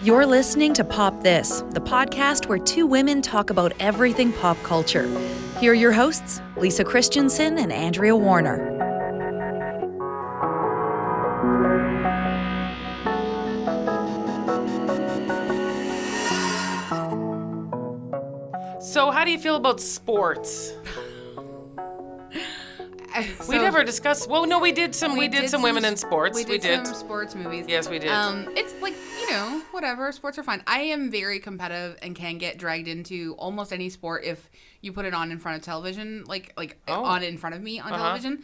You're listening to Pop This, the podcast where two women talk about everything pop culture. Here are your hosts, Lisa Christiansen and Andrea Warner. So how do you feel about sports? We never discussed. Well, no, we did some. We did some women in sports. We did some sports movies. Yes, we did. It's like, whatever. Sports are fun. I am very competitive and can get dragged into almost any sport if you put it on in front of television, on in front of me on television.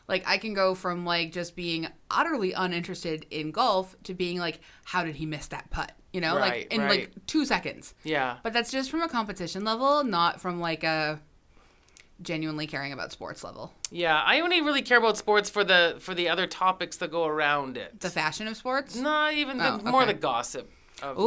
Like, I can go from like just being utterly uninterested in golf to being like, how did he miss that putt? Like 2 seconds. Yeah. But that's just from a competition level, not from like a genuinely caring about sports level. Yeah, I only really care about sports for the other topics that go around it. The fashion of sports? Not even more the gossip of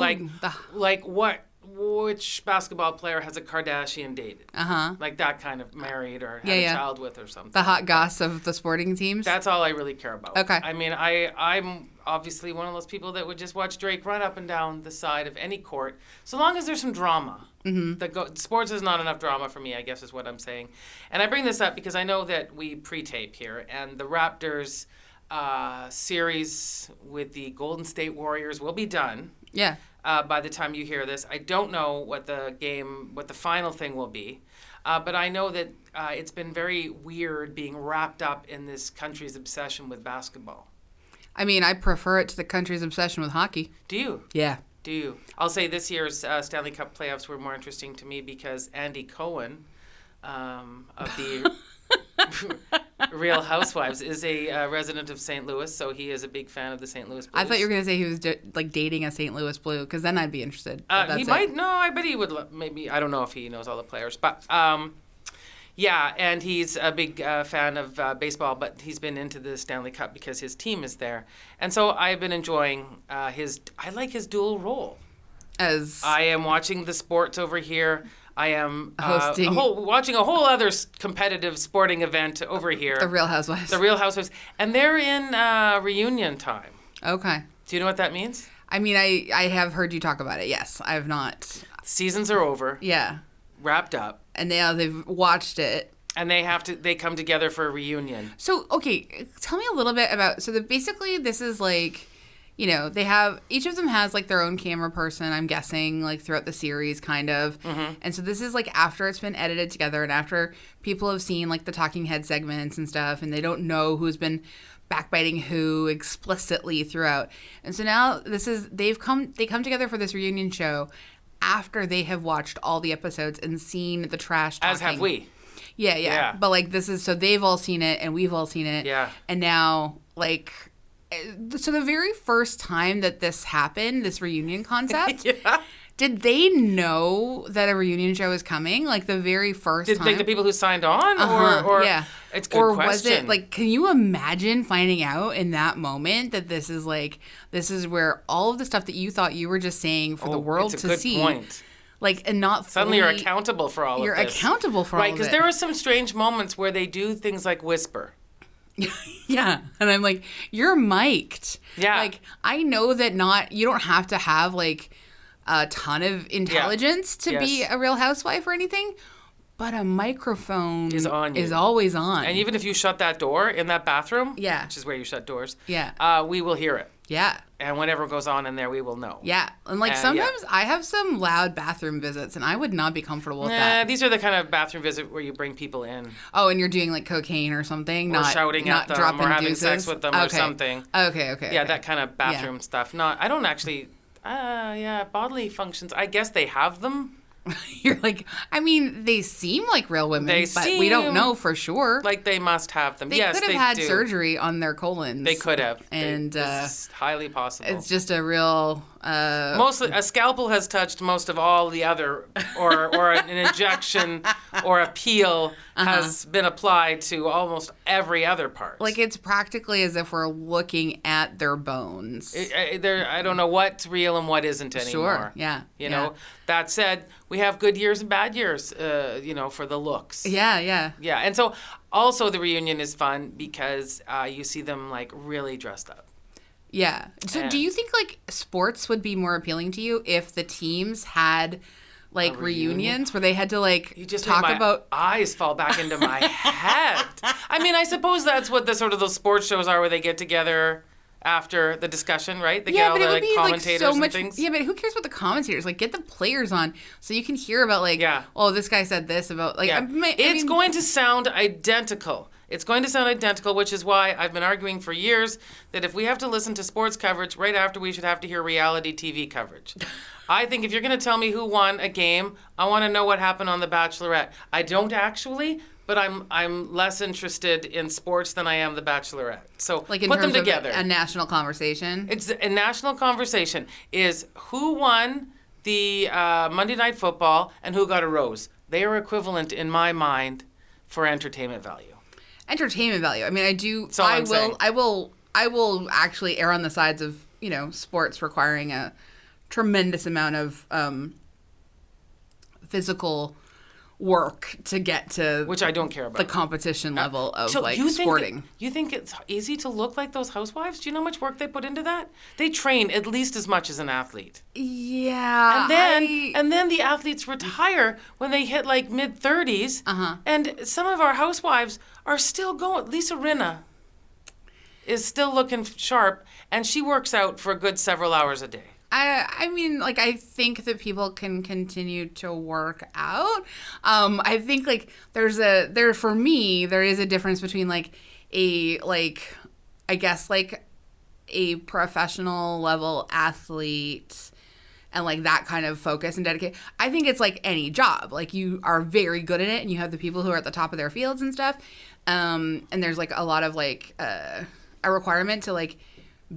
which basketball player has a Kardashian dated? Like that kind of married or had a child with or something. The hot goss of the sporting teams? That's all I really care about. Okay. I mean, I'm obviously one of those people that would just watch Drake run up and down the side of any court, so long as there's some drama. Mm-hmm. Sports is not enough drama for me, I guess is what I'm saying. And I bring this up because I know that we pre-tape here, and the Raptors series with the Golden State Warriors will be done. Yeah. By the time you hear this. I don't know what the final thing will be. But I know that it's been very weird being wrapped up in this country's obsession with basketball. I mean, I prefer it to the country's obsession with hockey. Do you? Yeah. Do you? I'll say this year's Stanley Cup playoffs were more interesting to me because Andy Cohen of the Real Housewives is a resident of St. Louis, so he is a big fan of the St. Louis Blues. I thought you were going to say he was dating a St. Louis Blue, because then I'd be interested. He might. No, I bet he would. Maybe. I don't know if he knows all the players, but yeah, and he's a big fan of baseball, but he's been into the Stanley Cup because his team is there. And so I've been enjoying I like his dual role. As I am watching the sports over here. I am hosting watching a whole other competitive sporting event over here. The Real Housewives. The Real Housewives. And they're in reunion time. Okay. Do you know what that means? I mean, I have heard you talk about it, yes. I have not. Seasons are over. Yeah. Wrapped up. And now they've watched it. And they come together for a reunion. So, okay, tell me a little bit about, basically this is like, each of them has like their own camera person, I'm guessing, like throughout the series kind of. Mm-hmm. And so this is like after it's been edited together and after people have seen like the talking head segments and stuff and they don't know who's been backbiting who explicitly throughout. And so now they come together for this reunion show after they have watched all the episodes and seen the trash talking. As have we. Yeah. But like so they've all seen it and we've all seen it. Yeah. And now like, so the very first time that this happened, this reunion concept, did they know that a reunion show was coming? Like the very first time? Like the people who signed on? Or yeah. It's a good question. Was it like, can you imagine finding out in that moment that this is where all of the stuff that you thought you were just saying for the world to see. It's a good point. Like, and not suddenly you're accountable for all of this. You're accountable for all of it. Right, because there are some strange moments where they do things like whisper. Yeah. And I'm like, you're mic'd. Yeah. Like, I know that you don't have to have like a ton of intelligence to be a Real Housewife or anything, but a microphone is always on. And even if you shut that door in that bathroom, which is where you shut doors, we will hear it. Yeah. And whatever goes on in there, we will know. Yeah. And like sometimes I have some loud bathroom visits and I would not be comfortable with that. These are the kind of bathroom visits where you bring people in. Oh, and you're doing like cocaine or something? Or shouting at them or having sex with them or something. Okay. Yeah, that kind of bathroom stuff. I don't actually, bodily functions, I guess they have them. You're like, I mean, they seem like real women, but we don't know for sure. Like they must have them. They yes, could have had surgery on their colons. They could have. And this is highly possible. It's just a real... Mostly, a scalpel has touched most of all the other, or an injection or a peel has been applied to almost every other part. Like it's practically as if we're looking at their bones. I don't know what's real and what isn't anymore. Sure, yeah. You know, that said, we have good years and bad years, for the looks. Yeah. Yeah, and so also the reunion is fun because you see them like really dressed up. Yeah. So do you think like sports would be more appealing to you if the teams had like reunions where they had to like you just talk made my about eyes fall back into my head. I mean, I suppose that's what the sort of those sports shows are, where they get together after the discussion, right? They get all the like commentators and things. Yeah, but who cares about the commentators? Like, get the players on so you can hear about like, oh, this guy said this about like. Yeah. It's going to sound identical. It's going to sound identical, which is why I've been arguing for years that if we have to listen to sports coverage right after, we should have to hear reality TV coverage. I think if you're going to tell me who won a game, I want to know what happened on The Bachelorette. I don't actually, but I'm less interested in sports than I am The Bachelorette. So like in put terms them together. Of a national conversation. It's a national conversation is who won the Monday Night Football and who got a rose. They are equivalent in my mind for entertainment value. Entertainment value. I mean, I do. That's all I'm saying. I will actually err on the sides of sports requiring a tremendous amount of physical work to get to which I don't care about the competition level of so sporting. You think it's easy to look like those housewives? Do you know how much work they put into that? They train at least as much as an athlete. Yeah. And then the athletes retire when they hit like mid-30s. And some of our housewives are still going. Lisa Rinna is still looking sharp, and she works out for a good several hours a day. I mean, like, I think that people can continue to work out. I think, like, for me, there is a difference between, like, a professional level athlete and, like, that kind of focus and dedication. I think it's like any job. Like, you are very good at it, and you have the people who are at the top of their fields and stuff. And there's, like, a lot of, like, a requirement to, like,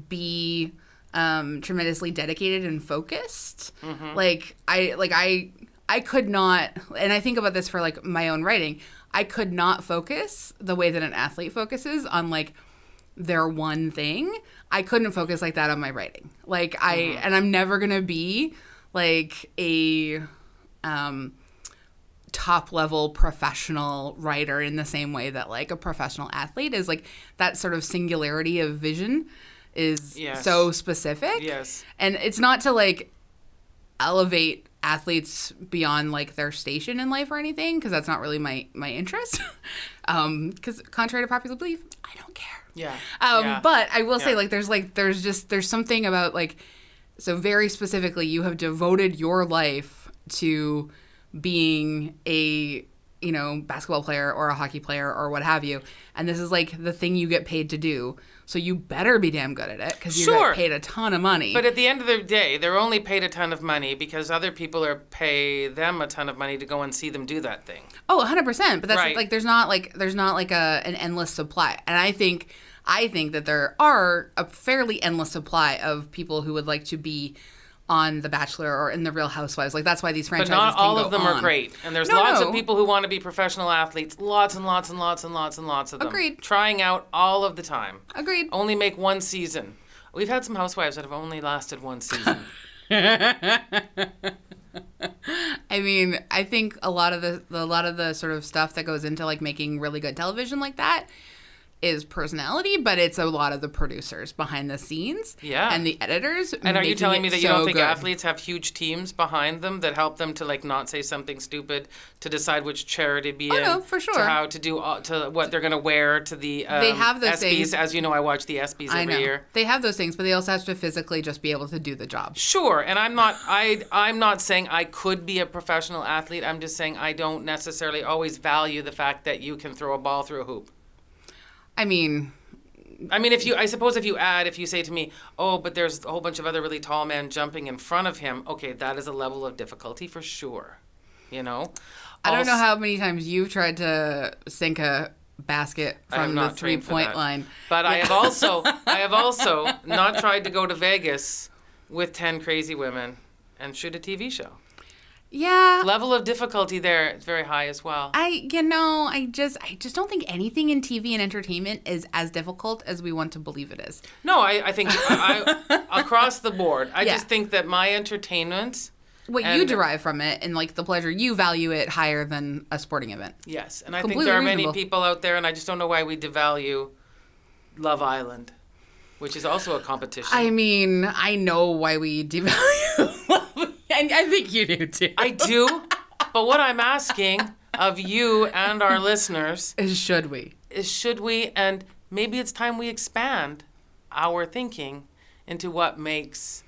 be tremendously dedicated and focused. Like I could not, and I think about this for like my own writing, I could not focus the way that an athlete focuses on like their one thing. I couldn't focus like that on my writing. Like and I'm never gonna be like a top level professional writer in the same way that like a professional athlete is. Like that sort of singularity of vision is so specific. Yes. And it's not to like elevate athletes beyond like their station in life or anything, because that's not really my interest. Because contrary to popular belief, I don't care. But I will say like there's something about like, so very specifically you have devoted your life to being a basketball player or a hockey player or what have you, and this is like the thing you get paid to do. So you better be damn good at it, because you get paid a ton of money. But at the end of the day, they're only paid a ton of money because other people pay them a ton of money to go and see them do that thing. Oh, 100%. But that's right. Like there's not like an endless supply. And I think that there are a fairly endless supply of people who would like to be on The Bachelor or in The Real Housewives. Like, that's why these franchises can go on. But not all of them are great. And there's lots of people who want to be professional athletes. Lots and lots and lots and lots and lots of them. Agreed. Trying out all of the time. Agreed. Only make one season. We've had some housewives that have only lasted one season. I mean, I think a lot of the sort of stuff that goes into like making really good television like that is personality, but it's a lot of the producers behind the scenes and the editors. And are you telling me that you don't think athletes have huge teams behind them that help them to like not say something stupid, to decide which chair to be in, no, for sure, to how to do to what they're going to wear, to the they have those ESPYs. things. As you know, I watch the ESPYs every year. They have those things, but they also have to physically just be able to do the job. Sure, and I'm not saying I could be a professional athlete. I'm just saying I don't necessarily always value the fact that you can throw a ball through a hoop. I mean, if you say to me, oh, but there's a whole bunch of other really tall men jumping in front of him, okay, that is a level of difficulty for sure. I don't know how many times you've tried to sink a basket from the 3-point line. But I have also not tried to go to Vegas with 10 crazy women and shoot a TV show. Yeah. Level of difficulty there is very high as well. I just don't think anything in TV and entertainment is as difficult as we want to believe it is. No, I think across the board. I just think that my entertainment, what you derive from it and like the pleasure, you value it higher than a sporting event. Yes, and I think there are many people out there, and I just don't know why we devalue Love Island. which is also a competition. I mean, I know why we devalue love. And I think you do too. I do, but what I'm asking of you and our listeners should we? Should we, and maybe it's time we expand our thinking into what makes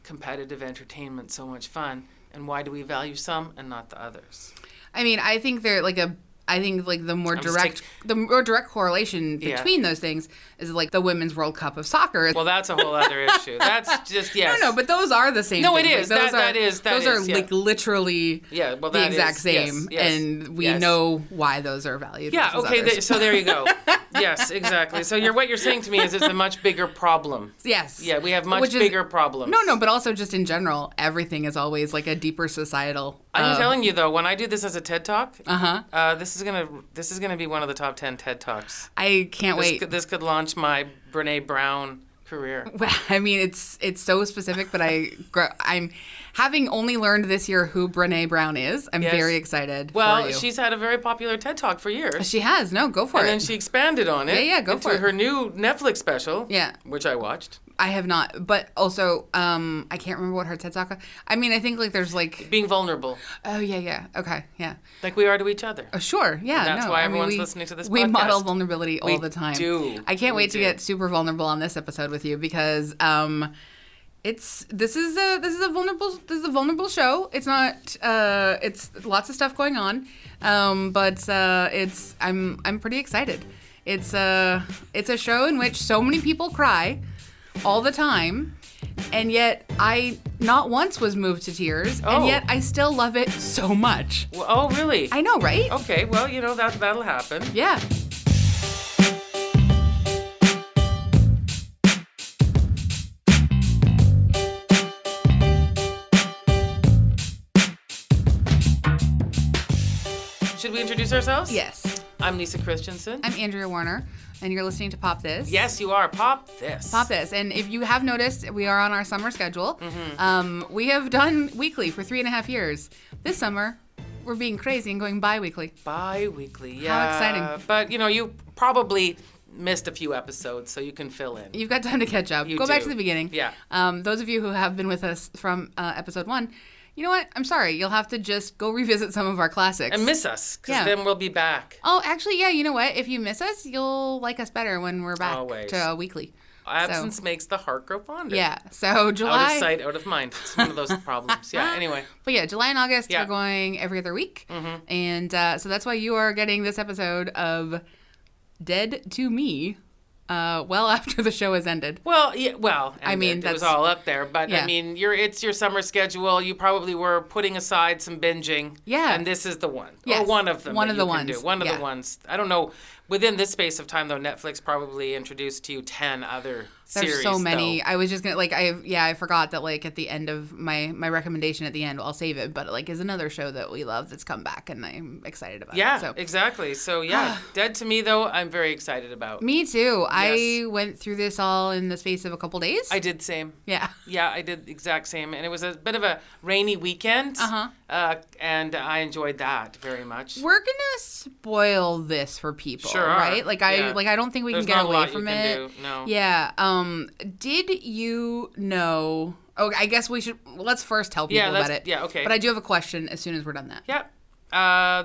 competitive entertainment so much fun, and why do we value some and not the others? I mean, I think the more direct correlation between those things is like the Women's World Cup of soccer. Well, that's a whole other issue. That's just, yes. No, but those are the same No, things. it is. Like, those are yeah. like literally the exact same. Yes, and we know why those are valued. Yeah, okay, so there you go. Yes, exactly. So what you're saying to me is it's a much bigger problem. Yes. Yeah, we have much bigger problems. No, but also just in general, everything is always like a deeper societal. I'm telling you though, when I do this as a TED Talk, this is gonna be one of the top 10 TED Talks. I can't wait. This could launch my Brene Brown career. Well, I mean, it's so specific, but I'm having only learned this year who Brene Brown is. I'm very excited. Well, for you. She's had a very popular TED Talk for years. She has. No, go for it. And then she expanded on it. Yeah, go for it. Her new Netflix special. Yeah, which I watched. I have not, but also I can't remember what her TED Talk. I mean, I think like there's like being vulnerable. Oh yeah, okay, yeah. Like we are to each other. Oh sure, yeah. And that's why everyone's listening to this podcast. We model vulnerability all the time. We do. I can't wait to get super vulnerable on this episode with you because this is a vulnerable show. It's not. It's lots of stuff going on, but I'm pretty excited. It's a show in which so many people cry all the time, and yet I not once was moved to tears, and yet I still love it so much. Well, oh, really? I know, right? Okay, well, that'll happen. Yeah. Should we introduce ourselves? Yes. I'm Lisa Christiansen. I'm Andrea Warner, and you're listening to Pop This. Yes, you are. Pop This. Pop This. And if you have noticed, we are on our summer schedule. Mm-hmm. We have done weekly for 3.5 years. This summer, we're being crazy and going bi-weekly. Bi-weekly, yeah. How exciting. But, you probably missed a few episodes, so you can fill in. You've got time to catch up. Go back to the beginning. Yeah. Those of you who have been with us from episode 1, you know what? I'm sorry. You'll have to just go revisit some of our classics. And miss us, because then we'll be back. Oh, actually, yeah. You know what? If you miss us, you'll like us better when we're back to weekly. Absence makes the heart grow fonder. Yeah. So July. Out of sight, out of mind. It's one of those problems. Yeah, anyway. But yeah, July and August, we're going every other week. Mm-hmm. And so that's why you are getting this episode of Dead to Me. Well after the show has ended. Well, yeah, I mean, it was all up there, but yeah. I mean, it's your summer schedule. You probably were putting aside some binging. Yeah. And this is the one. Yes. Or one of them. One of the ones. One of the ones. I don't know. Within this space of time, though, Netflix probably introduced to you 10 other series. There's so many. Though. I was just gonna I forgot that at the end of my recommendation at the end, I'll save it. But is another show that we love that's come back, and I'm excited about. Yeah, it. So. exactly. So yeah, Dead to Me though, I'm very excited about. Me too. Yes. I went through this all in the space of a couple days. I did same. Yeah. Yeah, I did exact same, and it was a bit of a rainy weekend. And I enjoyed that very much. We're gonna spoil this for people, sure right? are. I don't think we There's can get not away a lot from you can it. do. No. Yeah. Did you know? Oh, I guess we should. Let's first tell people about it. Yeah. Okay. But I do have a question as soon as we're done that. Yeah. I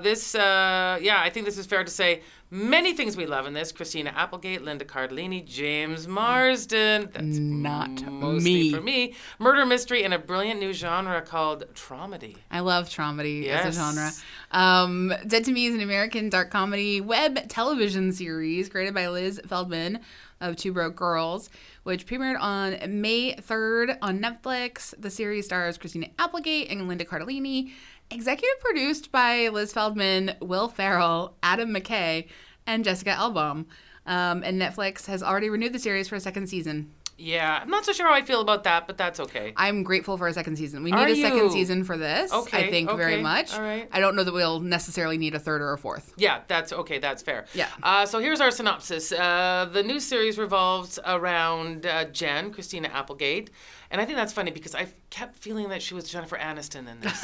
think this is fair to say. Many things we love in this: Christina Applegate, Linda Cardellini, James Marsden. That's not mostly me. for me. Murder mystery in a brilliant new genre called traumedy. I love traumedy Yes. as a genre. Dead to Me is an American dark comedy web television series created by Liz Feldman of Two Broke Girls, which premiered on May 3rd on Netflix. The series stars Christina Applegate and Linda Cardellini. Executive produced by Liz Feldman, Will Ferrell, Adam McKay, and Jessica Elbaum. And Netflix has already renewed the series for a second season. Yeah, I'm not so sure how I feel about that, but that's okay. I'm grateful for a second season. We need a second season for this, okay, I think, very much. All right. I don't know that we'll necessarily need a third or a fourth. Yeah, that's okay. That's fair. Yeah. So here's our synopsis. The new series revolves around Jen, Christina Applegate. And I think that's funny because I kept feeling that she was Jennifer Aniston in this.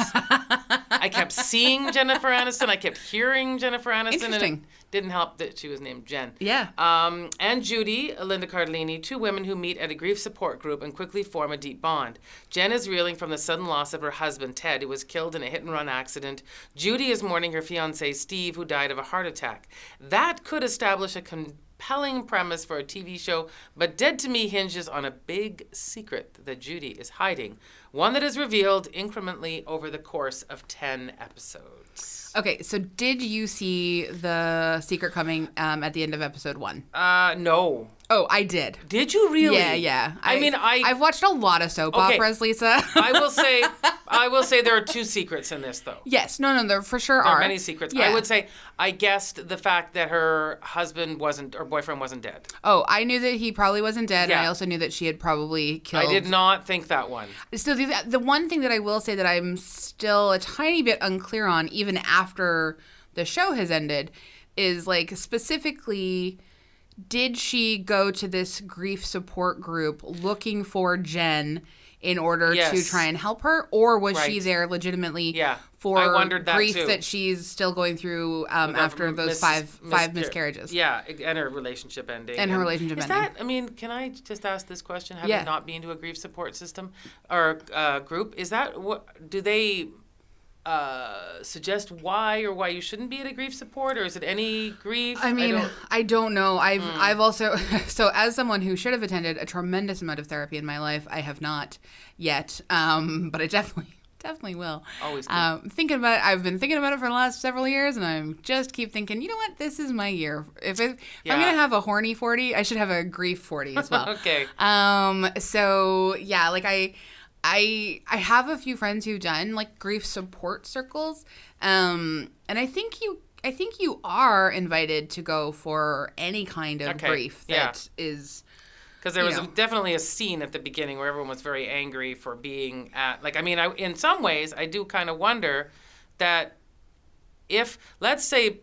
I kept seeing Jennifer Aniston. I kept hearing Jennifer Aniston. Interesting. And Didn't help that she was named Jen. Yeah. And Judy, Linda Cardellini, two women who meet at a grief support group and quickly form a deep bond. Jen is reeling from the sudden loss of her husband, Ted, who was killed in a hit-and-run accident. Judy is mourning her fiancé, Steve, who died of a heart attack. That could establish a compelling premise for a TV show, but Dead to Me hinges on a big secret that Judy is hiding, one that is revealed incrementally over the course of 10 episodes. Okay, so did you see the secret coming at the end of episode 1? No. Oh, I did. Did you really? Yeah. I've watched a lot of soap operas, Lisa. I will say there are 2 secrets in this, though. Yes, no, there for sure There are are many secrets. Yeah. I would say I guessed the fact that her husband or boyfriend wasn't dead. Oh, I knew that he probably wasn't dead, and Yeah. I also knew that she had probably killed. I did not think that one. So the one thing that I will say that I'm still a tiny bit unclear on, even after the show has ended, is like specifically, did she go to this grief support group looking for Jen in order to try and help her, or was she there legitimately for I wondered that grief too. that she's still going through after those five miscarriages? Yeah, and her relationship ending. And her relationship ending. I mean, can I just ask this question? Having not been to a grief support system or group, is that what do they suggest why you shouldn't be at a grief support, or is it any grief? I mean, I don't know. I've also, so as someone who should have attended a tremendous amount of therapy in my life, I have not yet, but I definitely will. Always good. I've been thinking about it for the last several years, and I just keep thinking, you know what, this is my year. If I'm going to have a horny 40, I should have a grief 40 as well. Okay. So yeah, like I have a few friends who've done like grief support circles, and I think you are invited to go for any kind of grief that is. Because there was definitely a scene at the beginning where everyone was very angry for being at, like, I mean, in some ways, I do kind of wonder that if, let's say,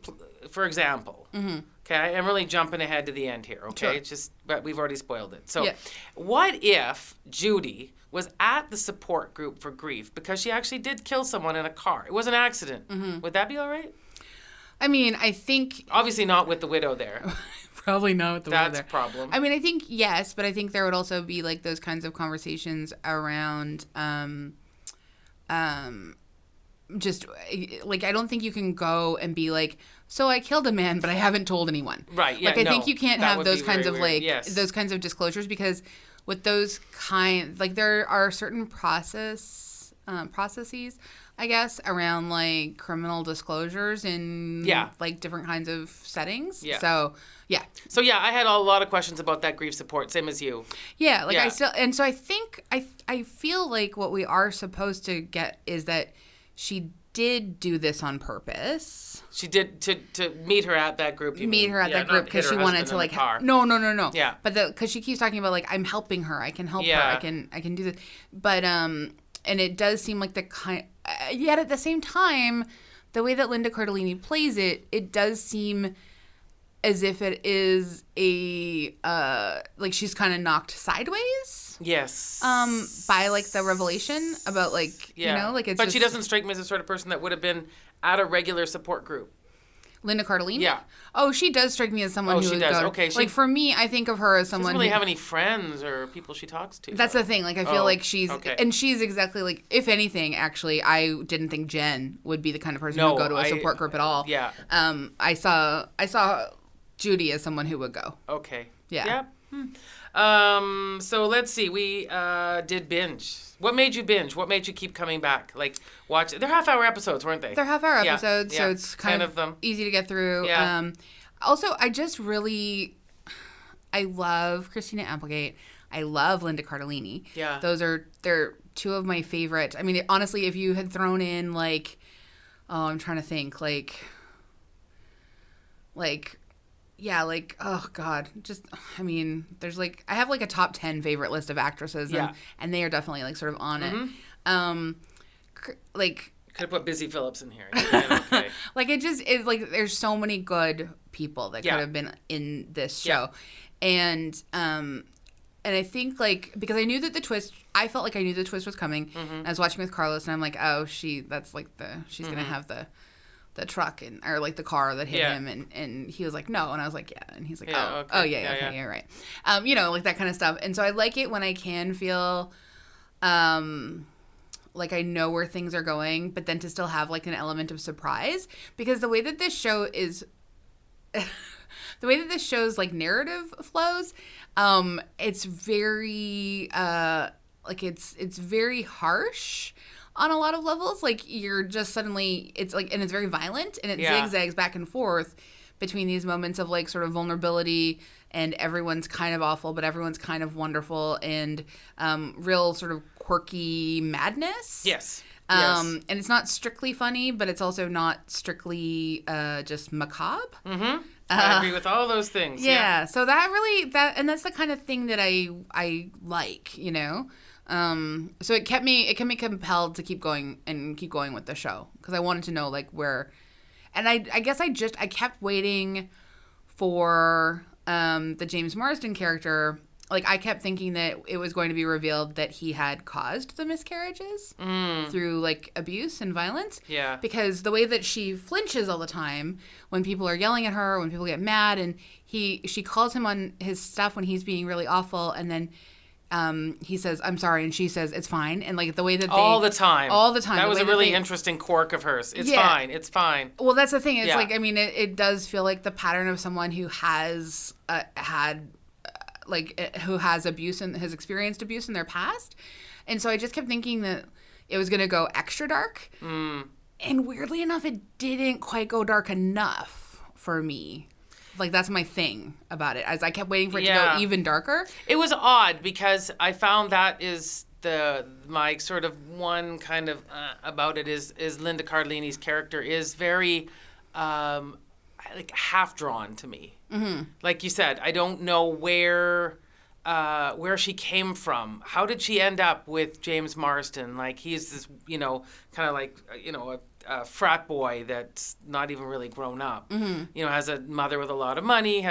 for example, okay, I'm really jumping ahead to the end here, okay? Sure. It's just, but we've already spoiled it. So what if Judy was at the support group for grief because she actually did kill someone in a car? It was an accident. Would that be all right? I mean, I think... Obviously not with the widow there. Probably not with the widow there. That's a problem. I mean, I think yes, but I think there would also be like those kinds of conversations around... just like, I don't think you can go and be like, so I killed a man, but I haven't told anyone. Right. Yeah. Like, I think you can't have those kinds of those kinds of disclosures, because with those there are certain processes, I guess, around like criminal disclosures in like different kinds of settings. Yeah. So I had a lot of questions about that grief support, same as you. Yeah. Like I think I feel like what we are supposed to get is that she did do this on purpose. She did to meet her at that group. That group because she wanted to like no. Yeah. But because she keeps talking about like, I'm helping her, I can help her, I can do this. But and it does seem like the kind. Yet at the same time, the way that Linda Cardellini plays it, it does seem as if it is a like she's kind of knocked sideways. Yes. By like the revelation about like like it's. But she doesn't strike me as the sort of person that would have been at a regular support group. Linda Cardellini? Yeah. Oh, she does strike me as someone who would go. Okay. Like for me, I think of her as someone doesn't really have any friends or people she talks to. That's the thing. Like I feel like she's and she's exactly like, if anything, actually, I didn't think Jen would be the kind of person who would go to a support group at all. Yeah. I saw Judy as someone who would go. Okay. Yeah. So let's see. We did binge. What made you binge? What made you keep coming back? Like, watch. They're half-hour episodes, weren't they? They're half-hour episodes, so it's kind of them. Easy to get through. Yeah. Also, I love Christina Applegate. I love Linda Cardellini. Yeah. They're two of my favorite. I mean, honestly, if you had thrown in like, I'm trying to think, oh God, there's like, I have like a top 10 favorite list of actresses, and they are definitely like sort of on it. Could have put Busy Phillips in here. Okay. Like it's like there's so many good people that could have been in this show, and I think like, because I knew that I felt like I knew the twist was coming. I was watching with Carlos, and I'm like, oh, she's gonna have the truck or like the car that hit him, and he was like, no, and I was like, yeah, and he's like, okay, yeah, right, you know, like that kind of stuff. And so I like it when I can feel like I know where things are going, but then to still have like an element of surprise, because the way that this show is the way that this show's like narrative flows, it's very like it's very harsh on a lot of levels. Like you're just suddenly, it's like, and it's very violent, and it zigzags back and forth between these moments of like sort of vulnerability and everyone's kind of awful, but everyone's kind of wonderful, and real sort of quirky madness. Yes. And it's not strictly funny, but it's also not strictly just macabre. Mm-hmm. I agree with all those things. Yeah. So and that's the kind of thing that I like, you know. So it kept me compelled to keep going with the show, because I wanted to know like where, and I guess I kept waiting for the James Marsden character. Like I kept thinking that it was going to be revealed that he had caused the miscarriages through like abuse and violence. Yeah. Because the way that she flinches all the time when people are yelling at her, when people get mad, and she calls him on his stuff when he's being really awful, and then he says, "I'm sorry," and she says, "It's fine." And like the way that all the time. That was a really interesting quirk of hers. It's fine. It's fine. Well, that's the thing. It's like, I mean, it does feel like the pattern of someone who has who has abuse and has experienced abuse in their past. And so I just kept thinking that it was going to go extra dark. And weirdly enough, it didn't quite go dark enough for me. Like, that's my thing about it, as I kept waiting for it to go even darker. It was odd, because I found that is my sort of one kind of about it is Linda Cardellini's character is very like half drawn to me. Mm-hmm. Like you said, I don't know where she came from. How did she end up with James Marsden? Like, he's this, you know, kind of like, you know, a frat boy that's not even really grown up. Mm-hmm. You know, has a mother with a lot of money,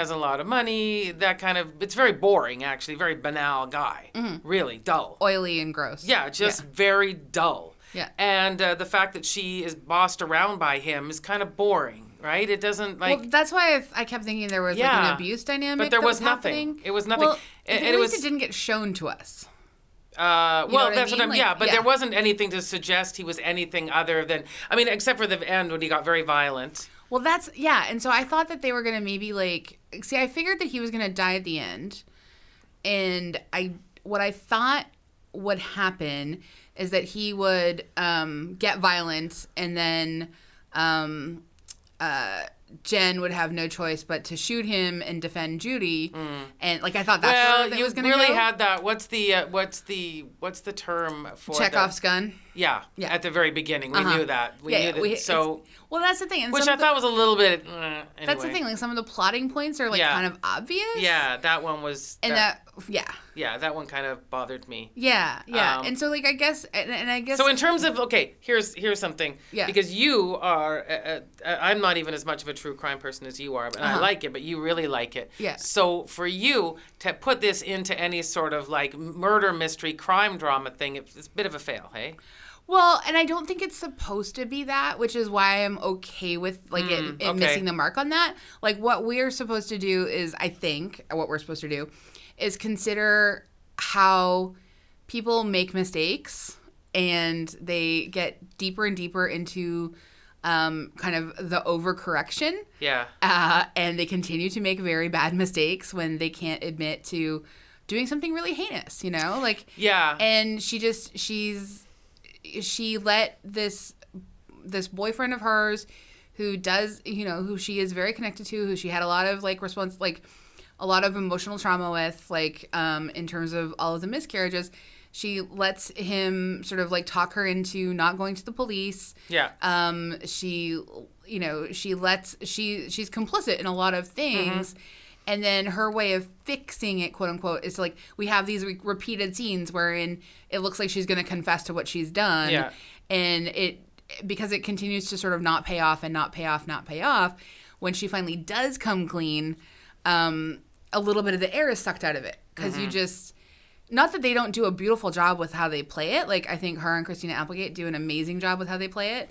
that kind of, it's very boring, actually, very banal guy. Mm-hmm. Really dull. Oily and gross. Yeah, just very dull. Yeah. And the fact that she is bossed around by him is kind of boring. Right? It doesn't like. Well, that's why I kept thinking there was like an abuse dynamic. But there was nothing. Happening. It was nothing. Well, it didn't get shown to us. Well, that's what I'm. Like, but there wasn't anything to suggest he was anything other than. I mean, except for the end when he got very violent. Well, and so I thought that they were gonna maybe like. See, I figured that he was gonna die at the end, and what I thought would happen is that he would get violent, and then. Jen would have no choice but to shoot him and defend Judy, and like I thought that's where it was going to go. You really had that. What's the term for Chekhov's gun? Yeah, at the very beginning we knew that. We knew that. So well, that's the thing. And which I thought was a little bit. Anyway. That's the thing. Like some of the plotting points are like kind of obvious. Yeah, that one was. And Yeah, that one kind of bothered me. Yeah. And so like I guess, and I guess. So in terms of here's something. Yeah. Because you are, I'm not even as much of a true crime person as you are, but I like it. But you really like it. Yeah. So for you to put this into any sort of like murder mystery crime drama thing, it's a bit of a fail, hey? Well, and I don't think it's supposed to be that, which is why I'm okay with like it missing the mark on that. Like what we're supposed to do is, I think, what we're supposed to do is consider how people make mistakes and they get deeper and deeper into kind of the overcorrection. Yeah. And they continue to make very bad mistakes when they can't admit to doing something really heinous, you know? Like, yeah. And she let this boyfriend of hers who does, you know, who she is very connected to, who she had a lot of like a lot of emotional trauma with, like in terms of all of the miscarriages, she lets him sort of like talk her into not going to the police. Yeah. She's complicit in a lot of things. Mm-hmm. And then her way of fixing it, quote unquote, is like we have these repeated scenes wherein it looks like she's going to confess to what she's done. Yeah. And because it continues to sort of not pay off and not pay off, not pay off, when she finally does come clean, a little bit of the air is sucked out of it. Because you just, not that they don't do a beautiful job with how they play it. Like I think her and Christina Applegate do an amazing job with how they play it.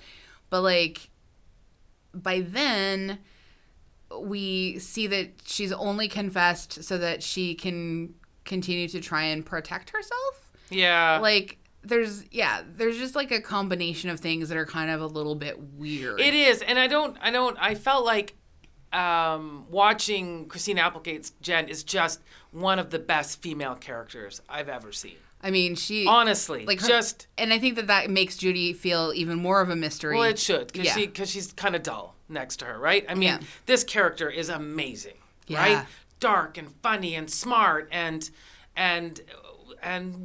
But like by then we see that she's only confessed so that she can continue to try and protect herself. Yeah. Like, there's just like a combination of things that are kind of a little bit weird. It is. And I felt like watching Christine Applegate's Jen is just one of the best female characters I've ever seen. I mean, she... Honestly. Like just... And I think that makes Judy feel even more of a mystery. Well, it should. Because she's kind of dull next to her, right? I mean, this character is amazing, right? Dark and funny and smart and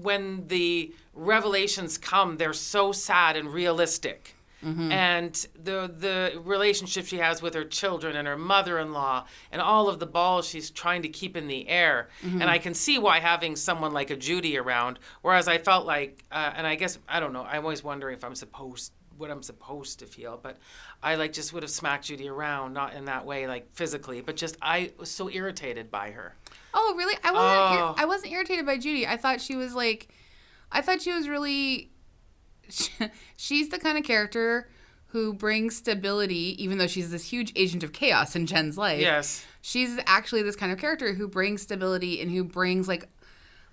when the revelations come, they're so sad and realistic. Mm-hmm. And the relationship she has with her children and her mother-in-law and all of the balls she's trying to keep in the air. Mm-hmm. And I can see why having someone like a Judy around, whereas I felt like, and I guess, I don't know, I'm always wondering if what I'm supposed to feel, but I like just would have smacked Judy around, not in that way, like physically, but just I was so irritated by her. Oh, really? I wasn't irritated by Judy. I thought she was really... She's the kind of character who brings stability, even though she's this huge agent of chaos in Jen's life. Yes. She's actually this kind of character who brings stability and who brings, like,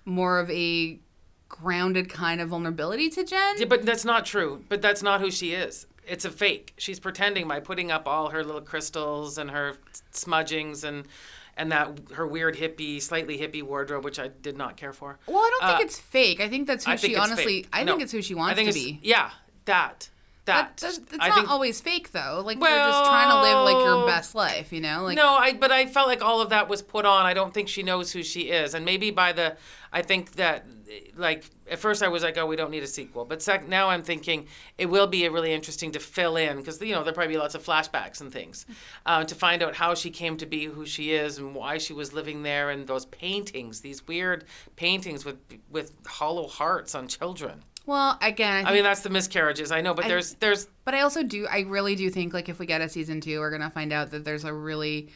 more of a grounded kind of vulnerability to Jen. Yeah, but that's not true. But that's not who she is. It's a fake. She's pretending by putting up all her little crystals and her smudgings and that her weird slightly hippie wardrobe, which I did not care for. Well, I don't think it's fake. I think that's who she honestly... I think it's who she wants to be. Yeah, that. It's not always fake, though. Like, you're just trying to live, like, your best life, you know? Like, no, but I felt like all of that was put on. I don't think she knows who she is. And maybe I think that, like, at first I was like, oh, we don't need a sequel. But now I'm thinking it will be really interesting to fill in, because, you know, there'll probably be lots of flashbacks and things, to find out how she came to be who she is and why she was living there, and those paintings, these weird paintings with hollow hearts on children. Well, again, I mean, that's the miscarriages. I know, but there's. But I really do think, like, if we get a season 2, we're gonna find out that there's a really,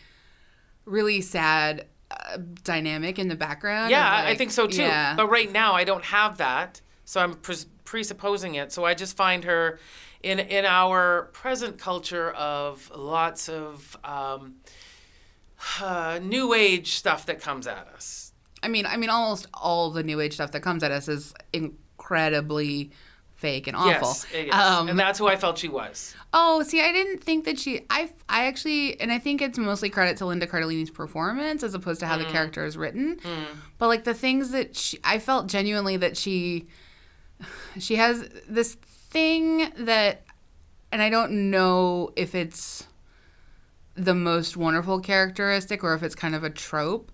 really sad dynamic in the background. Yeah, I think so too. Yeah. But right now, I don't have that, so I'm presupposing it. So I just find her in our present culture of lots of new age stuff that comes at us. I mean, almost all the new age stuff that comes at us is incredibly fake and awful. Yes, it is. And that's who I felt she was. Oh, see, I didn't think that I actually, and I think it's mostly credit to Linda Cardellini's performance as opposed to how the character is written. But, like, the things that I felt genuinely that she has this thing that, and I don't know if it's the most wonderful characteristic or if it's kind of a trope,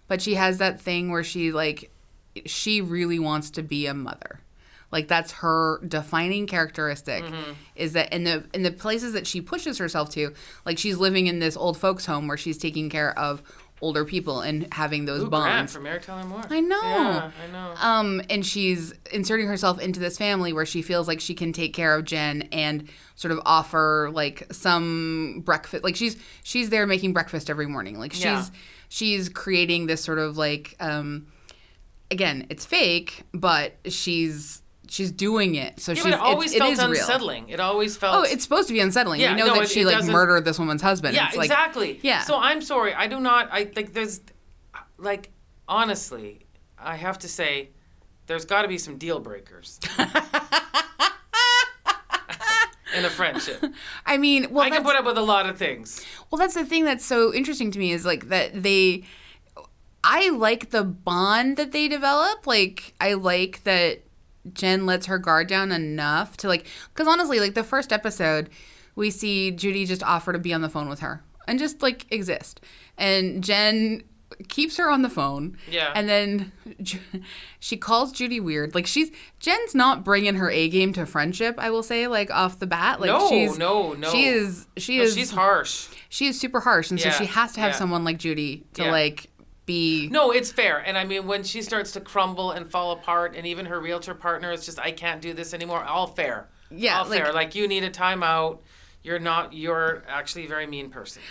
but she has that thing where she really wants to be a mother. Like, that's her defining characteristic, is that in the places that she pushes herself to, like, she's living in this old folks home where she's taking care of older people and having those bonds. Grant from Mary Tyler Moore. I know. Yeah, I know. And she's inserting herself into this family where she feels like she can take care of Jen and sort of offer, like, some breakfast. Like, she's there making breakfast every morning. Like, she's creating this sort of, like, again, it's fake, but she's doing it. So but it always felt unsettling. Real. It always felt... Oh, it's supposed to be unsettling. Yeah, we know that she, like, murdered this woman's husband. Yeah, it's exactly. Like, yeah. So I'm sorry. I do not... there's... Like, honestly, I have to say, there's got to be some deal breakers. In a friendship. I mean, well, I can put up with a lot of things. Well, that's the thing that's so interesting to me is, like, that I like the bond that they develop. Like, I like that Jen lets her guard down enough to, like, because honestly, like, the first episode, we see Judy just offer to be on the phone with her and just, like, exist. And Jen keeps her on the phone. Yeah. And then she calls Judy weird. Like, Jen's not bringing her A game to friendship, I will say, like, off the bat. Like, no. She's harsh. She is super harsh. And so she has to have someone like Judy to, like, be... No, it's fair. And I mean, when she starts to crumble and fall apart, and even her realtor partner is just, I can't do this anymore, all fair. Yeah. All fair. Like, you need a timeout. You're actually a very mean person.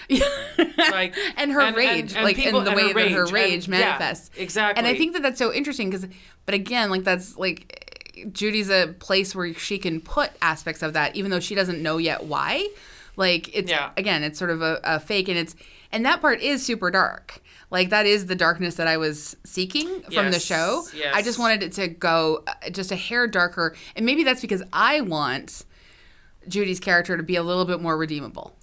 Like, and her rage, and like, people, in the way that her rage manifests. Yeah, exactly. And I think that that's so interesting but again, like, that's, like, Judy's a place where she can put aspects of that, even though she doesn't know yet why. Like, it's, again, it's sort of a fake, and that part is super dark. Like, that is the darkness that I was seeking from the show. Yes. I just wanted it to go just a hair darker, and maybe that's because I want Judy's character to be a little bit more redeemable.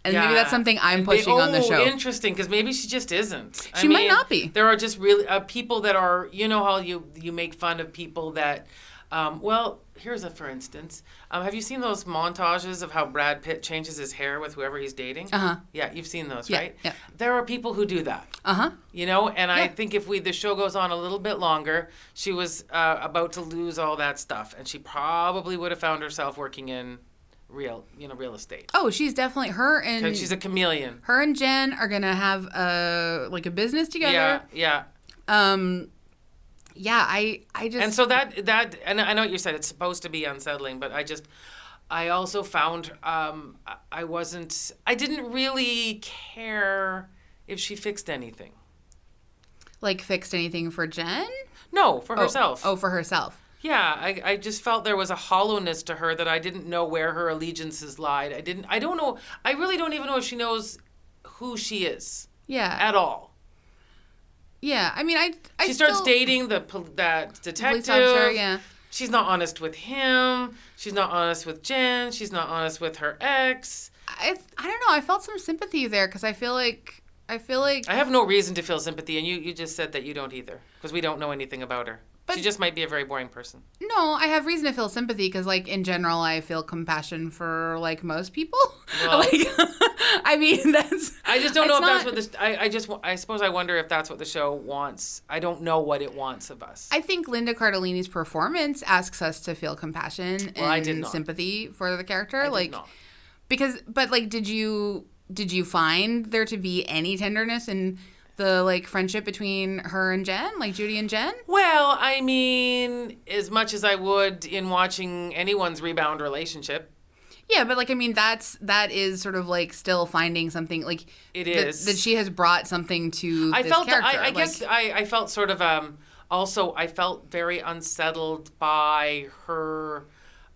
And maybe that's something I'm pushing on the show. Interesting, because maybe she just isn't. She might not be. There are just really people that are, you know how you make fun of people that, well, here's a for instance. Have you seen those montages of how Brad Pitt changes his hair with whoever he's dating? Uh-huh. Yeah, you've seen those, right? Yeah. There are people who do that. Uh-huh. You know, and I think if the show goes on a little bit longer, she was about to lose all that stuff, and she probably would have found herself working in real estate. Oh, she's definitely Because she's a chameleon. Her and Jen are gonna have a business together. Yeah. Yeah, I just... And so that and I know what you said, it's supposed to be unsettling, but I also found I didn't really care if she fixed anything. Like, fixed anything for Jen? No, for herself. Oh, for herself. Yeah, I just felt there was a hollowness to her that I didn't know where her allegiances lied. I don't know. I really don't even know if she knows who she is. Yeah. At all. Yeah, I mean, she starts dating that detective. Police officer, yeah. She's not honest with him. She's not honest with Jen. She's not honest with her ex. I don't know. I felt some sympathy there because I feel like... I have no reason to feel sympathy, and you just said that you don't either, because we don't know anything about her. But she just might be a very boring person. No, I have reason to feel sympathy because, like, in general, I feel compassion for, like, most people. Well, like, I mean, that's... I just don't know if that's what I suppose I wonder if that's what the show wants. I don't know what it wants of us. I think Linda Cardellini's performance asks us to feel compassion and sympathy for the character. I did not. But, like, did you find there to be any tenderness in the, like, friendship between her and Jen, like Judy and Jen? Well, I mean, as much as I would in watching anyone's rebound relationship. Yeah, but, like, I mean, that is sort of, like, still finding something, like... It is. That she has brought something to this character. I guess I felt sort of, also, I felt very unsettled by her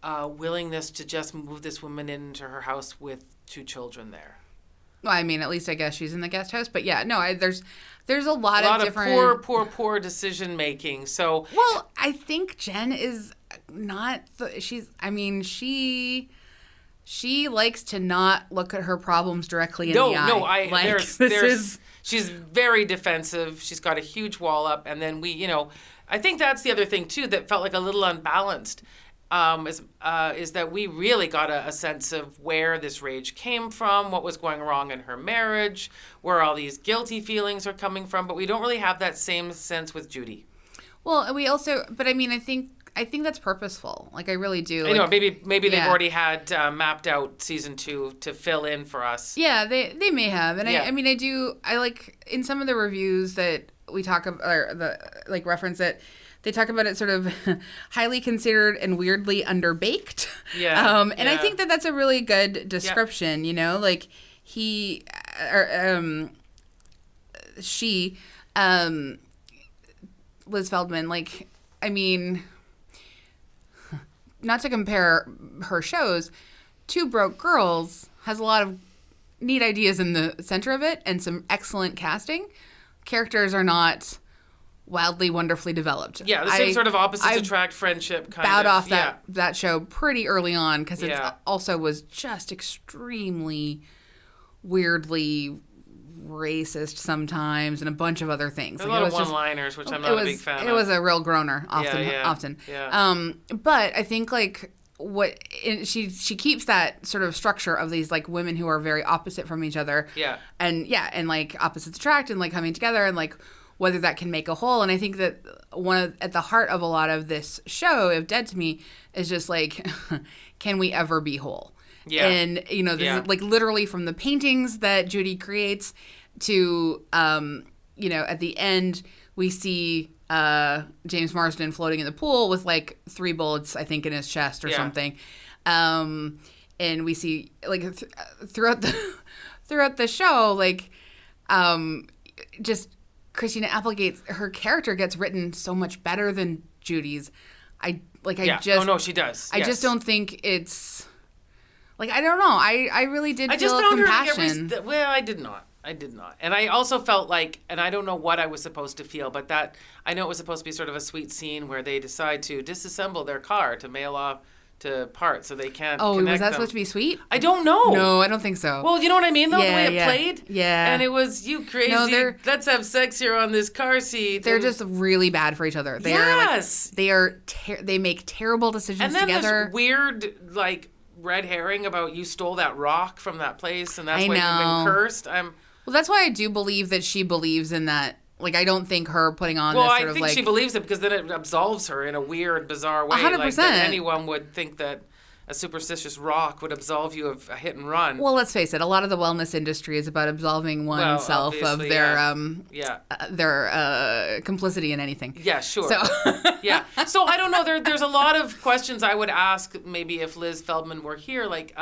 willingness to just move this woman into her house with 2 children there. Well, I mean, at least I guess she's in the guest house. But yeah, no, there's a lot of different... poor decision making. So... Well, I think Jen is not... She likes to not look at her problems directly in the eye. She's very defensive. She's got a huge wall up. And then I think that's the other thing, too, that felt like a little unbalanced. Is that we really got a sense of where this rage came from, what was going wrong in her marriage, where all these guilty feelings are coming from, but we don't really have that same sense with Judy. Well, we also, but I mean, I think that's purposeful. Like, I really do. I know, maybe they've already had mapped out season 2 to fill in for us. Yeah, they may have, and I like in some of the reviews that we talk about, or the reference it. They talk about it sort of highly considered and weirdly underbaked. Yeah. I think that's a really good description, like she, Liz Feldman, like, I mean, not to compare her shows, Two Broke Girls has a lot of neat ideas in the center of it and some excellent casting. Characters are not wildly, wonderfully developed. Yeah, the same sort of opposites attract friendship kind bowed of. off that show pretty early on because it also was just extremely weirdly racist sometimes and a bunch of other things. There's a lot of one-liners, which I'm not a big fan of. It was a real groaner often. Yeah. But I think she keeps that sort of structure of these like women who are very opposite from each other. Yeah. And like opposites attract and like coming together and like whether that can make a whole. And I think that at the heart of a lot of this show, if Dead to Me, is just like, can we ever be whole? Yeah. And, this is like literally from the paintings that Judy creates to, at the end, we see James Marsden floating in the pool with like 3 bullets, I think, in his chest or something. And we see like throughout the show, like, just Christina Applegate's, her character gets written so much better than Judy's. Oh no, she does. I just don't think it's Like, I don't know. I really did feel compassion. Well, I did not. And I also felt like, and I don't know what I was supposed to feel, but that I know it was supposed to be sort of a sweet scene where they decide to disassemble their car to mail off to parts so they can't connect was that them. supposed to be sweet? I don't know. No, I don't think so. Well, you know what I mean, though? The way it played? Yeah. And it was, you crazy, let's have sex here on this car seat. They're just really bad for each other. They make terrible decisions together. And then this weird, like, red herring about you stole that rock from that place and that's why you've been cursed. Well, that's why I do believe that she believes in that. Like, I don't think her putting on this sort of, like... Well, I think she believes it because then it absolves her in a weird, bizarre way. 100%. Like, that anyone would think that a superstitious rock would absolve you of a hit and run. Well, let's face it. A lot of the wellness industry is about absolving oneself of their complicity in anything. Yeah, sure. So yeah. So I don't know. There's a lot of questions I would ask maybe if Liz Feldman were here. Like,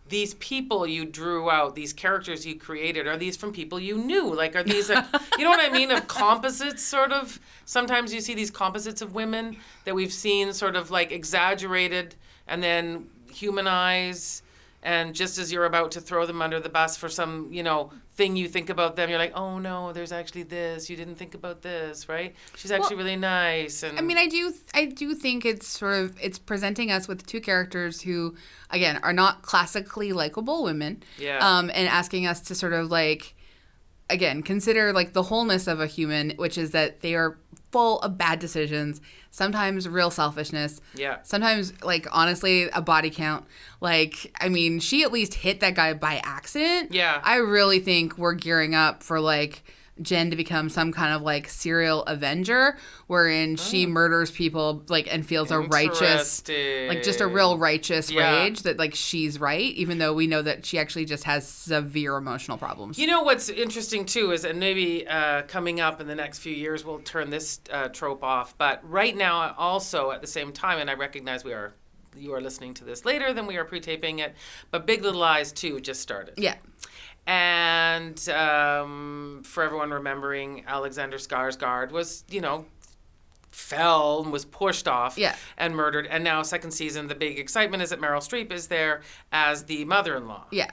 these people you drew out, these characters you created, are these from people you knew? Like, are these, you know what I mean, of composites, sort of? Sometimes you see these composites of women that we've seen sort of, like, exaggerated and then humanize, and just as you're about to throw them under the bus for some, thing you think about them, you're like, oh, no, there's actually this. You didn't think about this, right? She's actually really nice. And I mean, I do think it's presenting us with two characters who, again, are not classically likable women. Yeah. And asking us to sort of, like, again, consider, like, the wholeness of a human, which is that they are full of bad decisions, sometimes real selfishness. Yeah. Sometimes, like, honestly, a body count. Like, I mean, she at least hit that guy by accident. Yeah. I really think we're gearing up for, like, Jen to become some kind of, like, serial avenger wherein she murders people, like, and feels a righteous, like, just a real righteous rage that, like, she's right, even though we know that she actually just has severe emotional problems. You know what's interesting, too, is, and maybe coming up in the next few years we'll turn this trope off, but right now also at the same time, and I recognize you are listening to this later than we are pre-taping it, but Big Little Lies 2 just started. Yeah. And for everyone remembering, Alexander Skarsgård was, fell and was pushed off and murdered. And now, second season, the big excitement is that Meryl Streep is there as the mother-in-law. Yeah.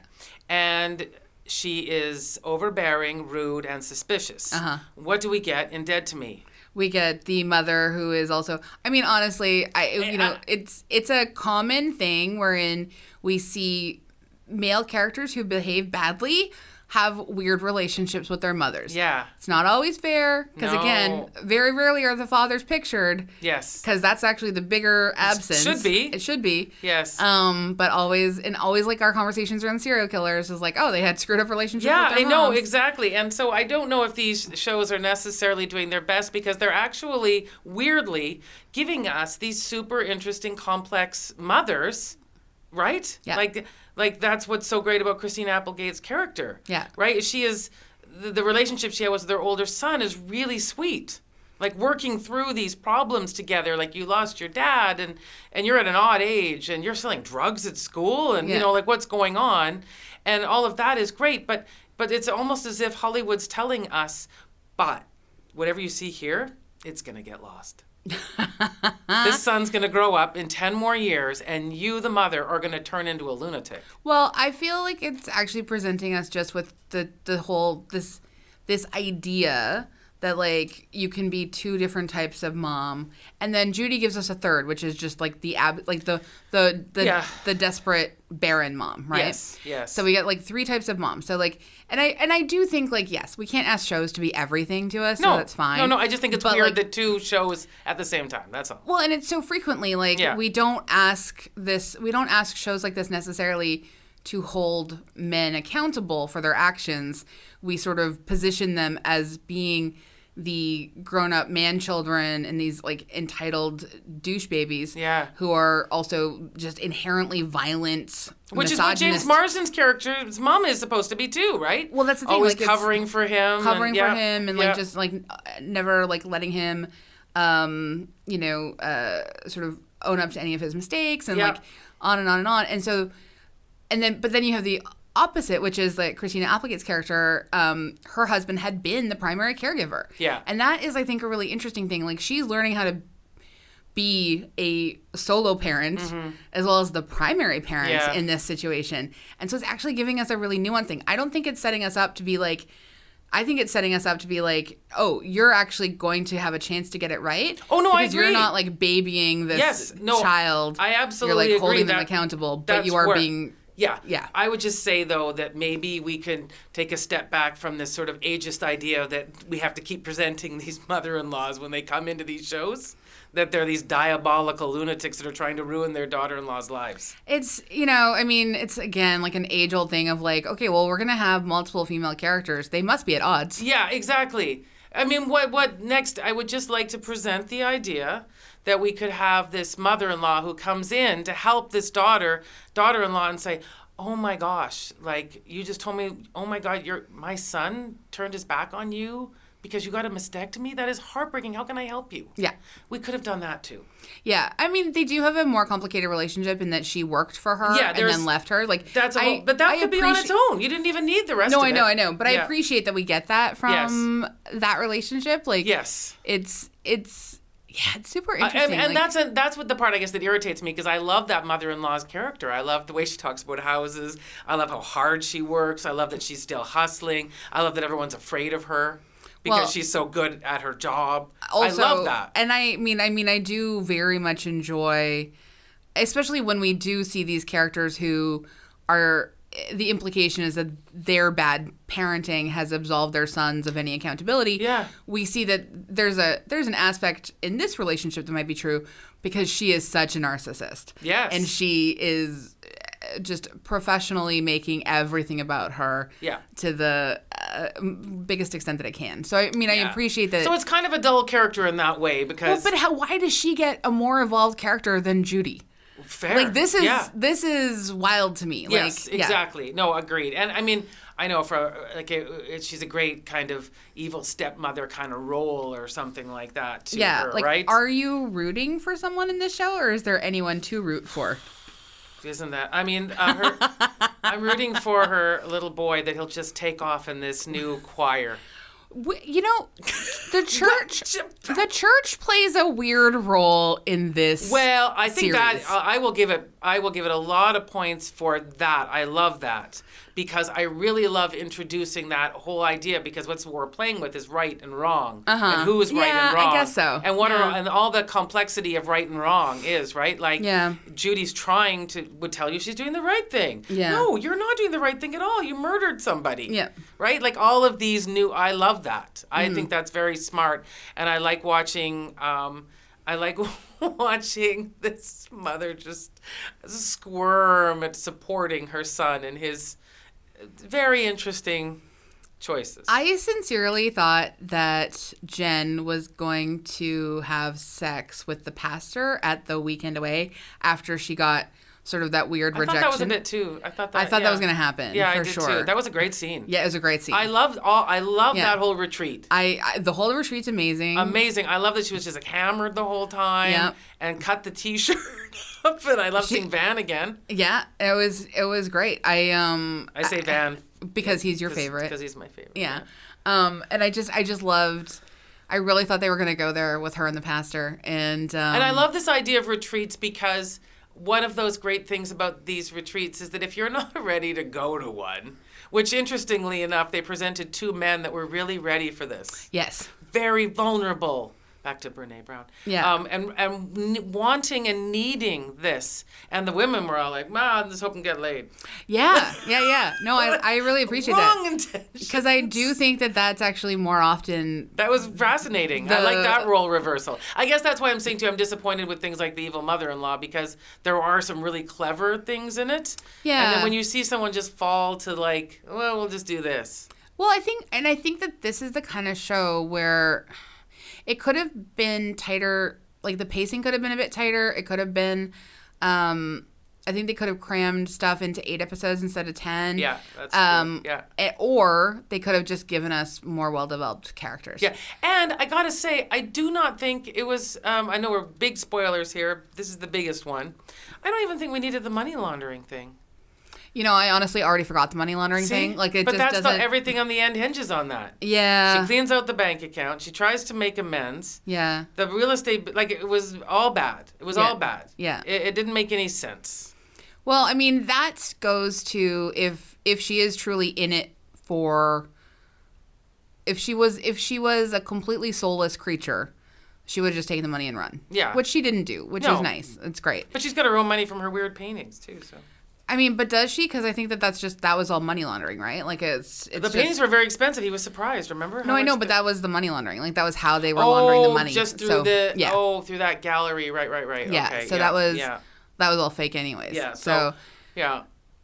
And she is overbearing, rude, and suspicious. Uh-huh. What do we get in Dead to Me? We get the mother who is also, I mean, honestly, it's a common thing wherein we see male characters who behave badly have weird relationships with their mothers. Yeah. It's not always fair because, again, very rarely are the fathers pictured. Yes. Because that's actually the bigger absence. Should be. It should be. Yes. But always, like, our conversations around serial killers is like, oh, they had screwed up relationships with their moms. Yeah, I know, exactly. And so I don't know if these shows are necessarily doing their best because they're actually, weirdly, giving us these super interesting, complex mothers, right? Yeah. Like that's what's so great about Christine Applegate's character. Yeah. Right? She is, the relationship she had with their older son is really sweet. Like working through these problems together, like you lost your dad and you're at an odd age and you're selling drugs at school and, like what's going on. And all of that is great. But it's almost as if Hollywood's telling us, but whatever you see here, it's going to get lost. This son's going to grow up in 10 more years and you, the mother, are going to turn into a lunatic. Well, I feel like it's actually presenting us just with the whole, this idea that, like, you can be two different types of mom. And then Judy gives us a third, which is just, like, the desperate barren mom, right? Yes. So we get, like, three types of moms. So, like, and I do think, like, yes, we can't ask shows to be everything to us, so that's fine. No, I just think it's weird that two shows at the same time. That's all. Well, and it's so frequently, like, we don't ask shows like this necessarily to hold men accountable for their actions. We sort of position them as being the grown-up man-children and these, like, entitled douche babies who are also just inherently violent, which is what James Marsden's character's mom is supposed to be too, right? Well, that's the thing. Always like, covering for him. And, like, just, like, never, like, letting him, sort of own up to any of his mistakes and, like, on and on and on. And so... But then you have the opposite, which is like Christina Applegate's character. Her husband had been the primary caregiver. Yeah. And that is, I think, a really interesting thing. Like, she's learning how to be a solo parent as well as the primary parent in this situation. And so it's actually giving us a really nuanced thing. I don't think it's setting us up to be like, I think it's setting us up to be like, oh, you're actually going to have a chance to get it right. Oh, no, I agree. Because you're not like babying this child. I absolutely You're like holding agree them accountable, but you are being... Yeah. I would just say, though, that maybe we could take a step back from this sort of ageist idea that we have to keep presenting these mother-in-laws when they come into these shows, that they're these diabolical lunatics that are trying to ruin their daughter-in-law's lives. It's, I mean, it's, again, like an age-old thing of like, okay, well, we're going to have multiple female characters. They must be at odds. Yeah, exactly. I mean, what next? I would just like to present the idea that we could have this mother-in-law who comes in to help this daughter-in-law and say, oh my gosh, like you just told me, oh my God, my son turned his back on you because you got a mastectomy? That is heartbreaking. How can I help you? Yeah. We could have done that too. Yeah. I mean, they do have a more complicated relationship in that she worked for her and then left her. Like but that could be on its own. You didn't even need the rest of it. No, I know. But I appreciate that we get that from that relationship. Like, it's super interesting. And that's what the part, I guess, that irritates me, because I love that mother-in-law's character. I love the way she talks about houses. I love how hard she works. I love that she's still hustling. I love that everyone's afraid of her because she's so good at her job. Also, I love that. And I mean, I do very much enjoy, especially when we do see these characters who are... The implication is that their bad parenting has absolved their sons of any accountability. Yeah. We see that there's an aspect in this relationship that might be true because she is such a narcissist. Yes. And she is just professionally making everything about her to the biggest extent that it can. So, I mean, I appreciate that. So it's kind of a dull character in that way because... Well, but why does she get a more evolved character than Judy? Fair. Like, this is wild to me. Yes, like, exactly. No, agreed. And I mean, I know she's a great kind of evil stepmother kind of role or something like that to her, like, right? Are you rooting for someone in this show, or is there anyone to root for? Isn't that? I mean, I'm rooting for her little boy that he'll just take off in this new choir. The church plays a weird role in this. Well, I think series. that I will give it a lot of points for that. I love that because I really love introducing that whole idea, because what we're playing with is right and wrong and who is right and wrong. I guess so. And and all the complexity of right and wrong is, right? Like Judy's would tell you she's doing the right thing. Yeah. No, you're not doing the right thing at all. You murdered somebody. Yeah. Right? Like all of these I love that. I think that's very smart. And I like watching watching this mother just squirm at supporting her son and his very interesting choices. I sincerely thought that Jen was going to have sex with the pastor at the weekend away after she got sort of that weird rejection. I thought that was a bit too. I thought that was going to happen. Yeah, for I did sure. too. That was a great scene. Yeah, it was a great scene. I loved that whole retreat. The whole retreat's amazing. Amazing. I love that she was just like hammered the whole time and cut the t-shirt up, and I love seeing Van again. Yeah, it was great. I say Van because he's your favorite. Because he's my favorite. Yeah. And I just loved. I really thought they were going to go there with her and the pastor, and I love this idea of retreats because one of those great things about these retreats is that if you're not ready to go to one, which interestingly enough, they presented two men that were really ready for this. Yes. Very vulnerable. Back to Brene Brown. Yeah. And wanting and needing this. And the women were all like, man, just hope and get laid. Yeah. No, I really appreciate that. Wrong intentions. Because I do think that that's actually more often... That was fascinating. I like that role reversal. I guess that's why I'm saying, too, I'm disappointed with things like The Evil Mother-in-Law, because there are some really clever things in it. Yeah. And then when you see someone just fall to like, well, we'll just do this. Well, I think that this is the kind of show where... It could have been tighter, like the pacing could have been a bit tighter. It could have been, I think they could have crammed stuff into 8 episodes instead of 10. Yeah, that's true. Yeah. Or they could have just given us more well-developed characters. Yeah, and I gotta say, I do not think it was, I know we're big spoilers here. This is the biggest one. I don't even think we needed the money laundering thing. You know, I honestly already forgot the money laundering thing. Like, it but just that's doesn't... everything on the end hinges on that. Yeah. She cleans out the bank account. She tries to make amends. Yeah. The real estate, like, it was all bad. It was all bad. Yeah. It didn't make any sense. Well, I mean, that goes to if she is truly in it for... If she was a completely soulless creature, she would have just taken the money and run. Yeah. Which she didn't do, which is nice. It's great. But she's got her own money from her weird paintings, too, so... I mean, but does she? Because I think that was all money laundering, right? Like, it's the paintings were very expensive. He was surprised, remember? No, I know, but that was the money laundering. Like, that was how they were laundering the money. Just through through that gallery. Right. Yeah, okay, so that was all fake anyways. Yeah,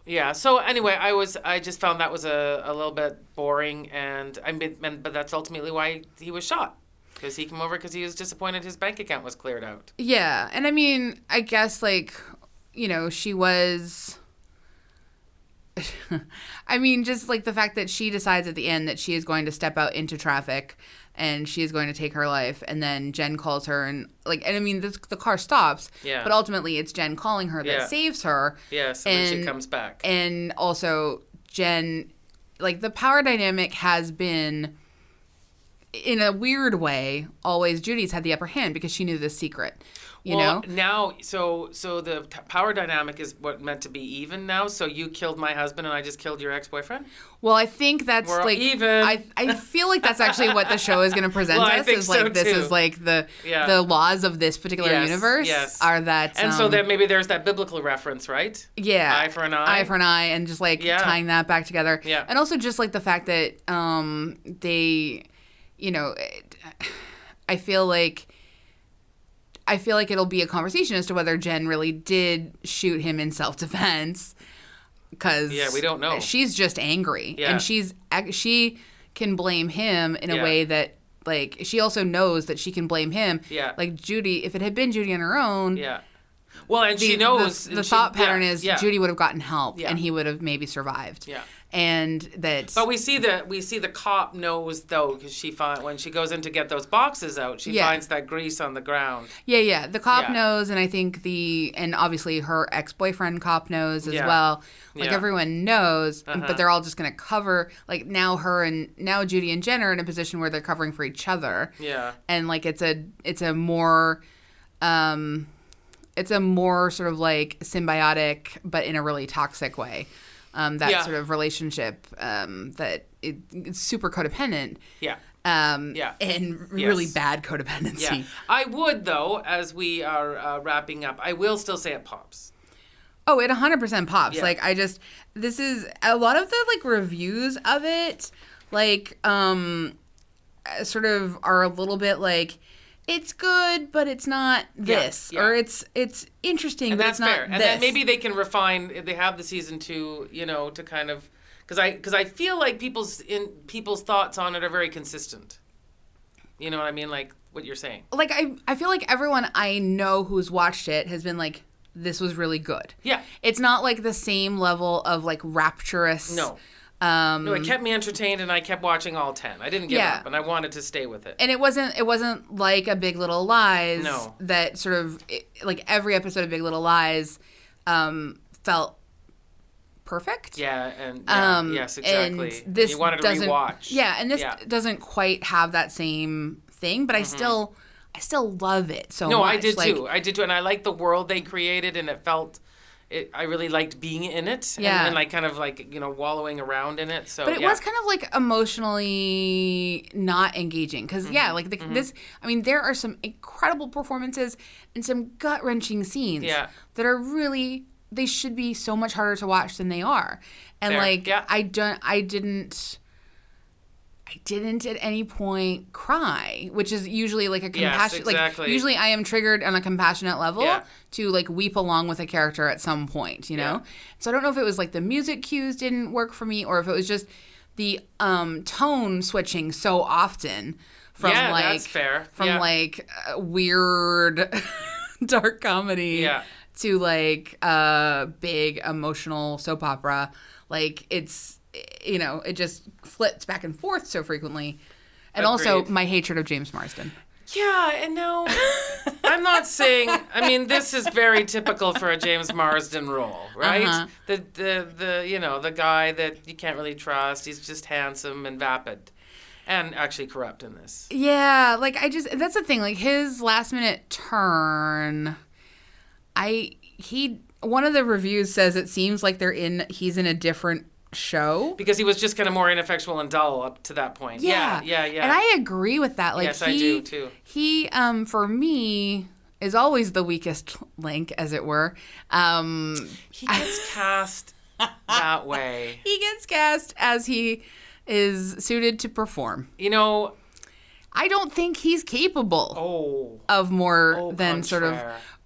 Yeah. So anyway, I just found that was a little bit boring, but that's ultimately why he was shot. Because he came over because he was disappointed his bank account was cleared out. Yeah, and I mean, I guess, like, you know, she was... I mean, just like the fact that she decides at the end that she is going to step out into traffic and she is going to take her life, and then Jen calls her and I mean, the car stops, but ultimately it's Jen calling her that saves her. Yes, and then she comes back. And also Jen, like, the power dynamic has been, in a weird way, always Judy's had the upper hand because she knew the secret. You know? Now, so the power dynamic is what meant to be even now. So you killed my husband and I just killed your ex-boyfriend? Well, I think that's We're like even. I feel like that's actually what the show is going to present us. I think is like so this too. is like the laws of this particular universe are that. And so then maybe there's that biblical reference, right? Yeah. Eye for an eye. Eye for an eye, and just like tying that back together. Yeah. And also just like the fact that they, you know, I feel like it'll be a conversation as to whether Jen really did shoot him in self-defense. Because we don't know. She's just angry. Yeah. And she can blame him in a way that, like, she also knows that she can blame him. Yeah. Like, Judy, if it had been Judy on her own. Yeah. Well, and she knows. The thought pattern is Judy would have gotten help and he would have maybe survived. Yeah. And that. But we see the cop knows, though, because when she goes in to get those boxes out, she finds that grease on the ground. Yeah. The cop knows, and I think and obviously her ex-boyfriend cop knows as well. Like, everyone knows, but they're all just going to cover, like, now Judy and Jen are in a position where they're covering for each other. Yeah. And, like, it's a more sort of, like, symbiotic, but in a really toxic way. Sort of relationship that it's super codependent. Yeah. And really bad codependency. Yeah. I would, though, as we are wrapping up, I will still say it pops. Oh, it 100% pops. Yeah. Like, this is a lot of the, like, reviews of it, like, sort of are a little bit like, it's good, but it's not this. Yeah. Or it's interesting, but it's not fair. And then maybe they can refine, if they have the season 2, you know, to kind of, because I feel like people's thoughts on it are very consistent. You know what I mean? Like what you're saying. Like, I feel like everyone I know who's watched it has been like, this was really good. Yeah. It's not like the same level of, like, rapturous. No. No, it kept me entertained, and I kept watching all 10. I didn't give up, and I wanted to stay with it. And it wasn't like a Big Little Lies. No. That sort of, like, every episode of Big Little Lies felt perfect. Yeah, and yes, exactly. And this you wanted to rewatch. Yeah, and this doesn't quite have that same thing, but I still love it so much. No, I did too. And I liked the world they created, and it felt. I really liked being in it and like kind of like, you know, wallowing around in it. So, but it was kind of like emotionally not engaging because this. I mean, there are some incredible performances and some gut wrenching scenes that are really. They should be so much harder to watch than they are, and I didn't at any point cry, which is usually like a compassion. Yes, exactly. Like usually I am triggered on a compassionate level to like weep along with a character at some point, you know? So I don't know if it was like the music cues didn't work for me or if it was just the tone switching so often from that's fair. Like weird dark comedy to like big emotional soap opera. Like it's, you know, it just flips back and forth so frequently. And also my hatred of James Marsden. Yeah, and no, I'm not saying. I mean, this is very typical for a James Marsden role, right? Uh-huh. The guy that you can't really trust. He's just handsome and vapid, and actually corrupt in this. Yeah, like that's the thing. Like his last minute turn, one of the reviews says it seems like he's in a different show because he was just kind of more ineffectual and dull up to that point. Yeah. And I agree with that. Like yes, I do too. He for me is always the weakest link, as it were. He gets cast that way. He gets cast as he is suited to perform. I don't think he's capable of more than sort of.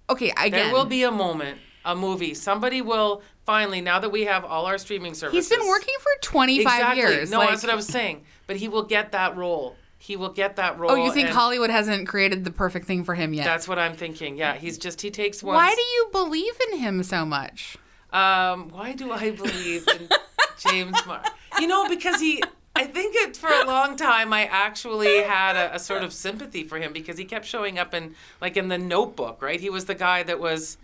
Okay, again, there will be a movie. Somebody will finally, now that we have all our streaming services. He's been working for 25 years. No, that's what I was saying. But he will get that role. Oh, you think Hollywood hasn't created the perfect thing for him yet? That's what I'm thinking. Yeah, he takes one. Why do you believe in him so much? Why do I believe in James Marsden? Because I think for a long time I actually had a sort of sympathy for him because he kept showing up in The Notebook, right? He was the guy that was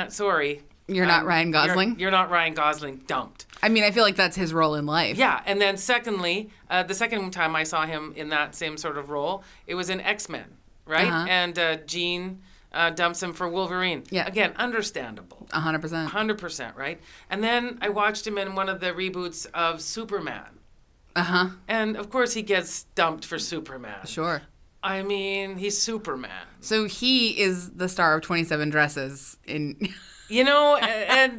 sorry. You're not Ryan Gosling? You're not Ryan Gosling, dumped. I mean, I feel like that's his role in life. Yeah, and then secondly, the second time I saw him in that same sort of role, it was in X-Men, right? Uh-huh. And Jean dumps him for Wolverine. Yeah. Again, understandable. 100%. 100%, right? And then I watched him in one of the reboots of Superman. Uh-huh. And, of course, he gets dumped for Superman. Sure. I mean, he's Superman. So he is the star of 27 Dresses in... and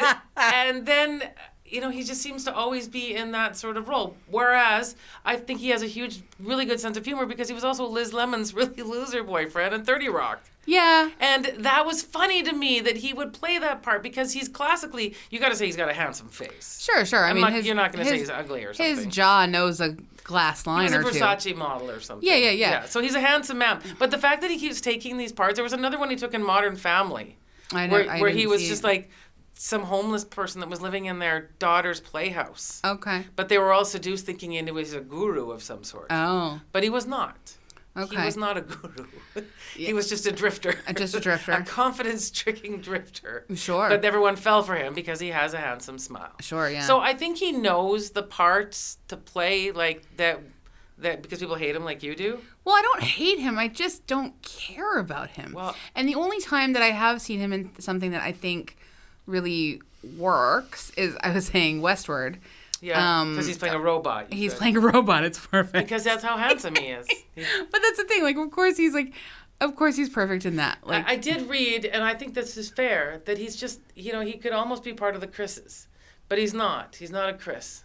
then, he just seems to always be in that sort of role. Whereas I think he has a really good sense of humor because he was also Liz Lemon's really loser boyfriend in 30 Rock. Yeah. And that was funny to me that he would play that part because he's classically, you got to say he's got a handsome face. Sure. I mean, you're not going to say he's ugly or something. His jaw knows a glass line or two. He was a Versace model or something. Yeah. So he's a handsome man. But the fact that he keeps taking these parts, there was another one he took in Modern Family. I know. Where he was just like some homeless person that was living in their daughter's playhouse. Okay. But they were all seduced thinking he was a guru of some sort. Oh. But he was not. Okay. He was not a guru. He was just a drifter. Just a drifter. A confidence-tricking drifter. Sure. But everyone fell for him because he has a handsome smile. Sure, yeah. So I think he knows the parts to play like that because people hate him like you do. Well, I don't hate him. I just don't care about him. Well, and the only time that I have seen him in something that I think really works is, I was saying, Westward. Yeah, because he's playing a robot. He's playing a robot. It's perfect. Because that's how handsome he is. But that's the thing. Like, of course he's perfect in that. Like, I did read, and I think this is fair, that he's just, he could almost be part of the Chris's. But he's not. He's not a Chris.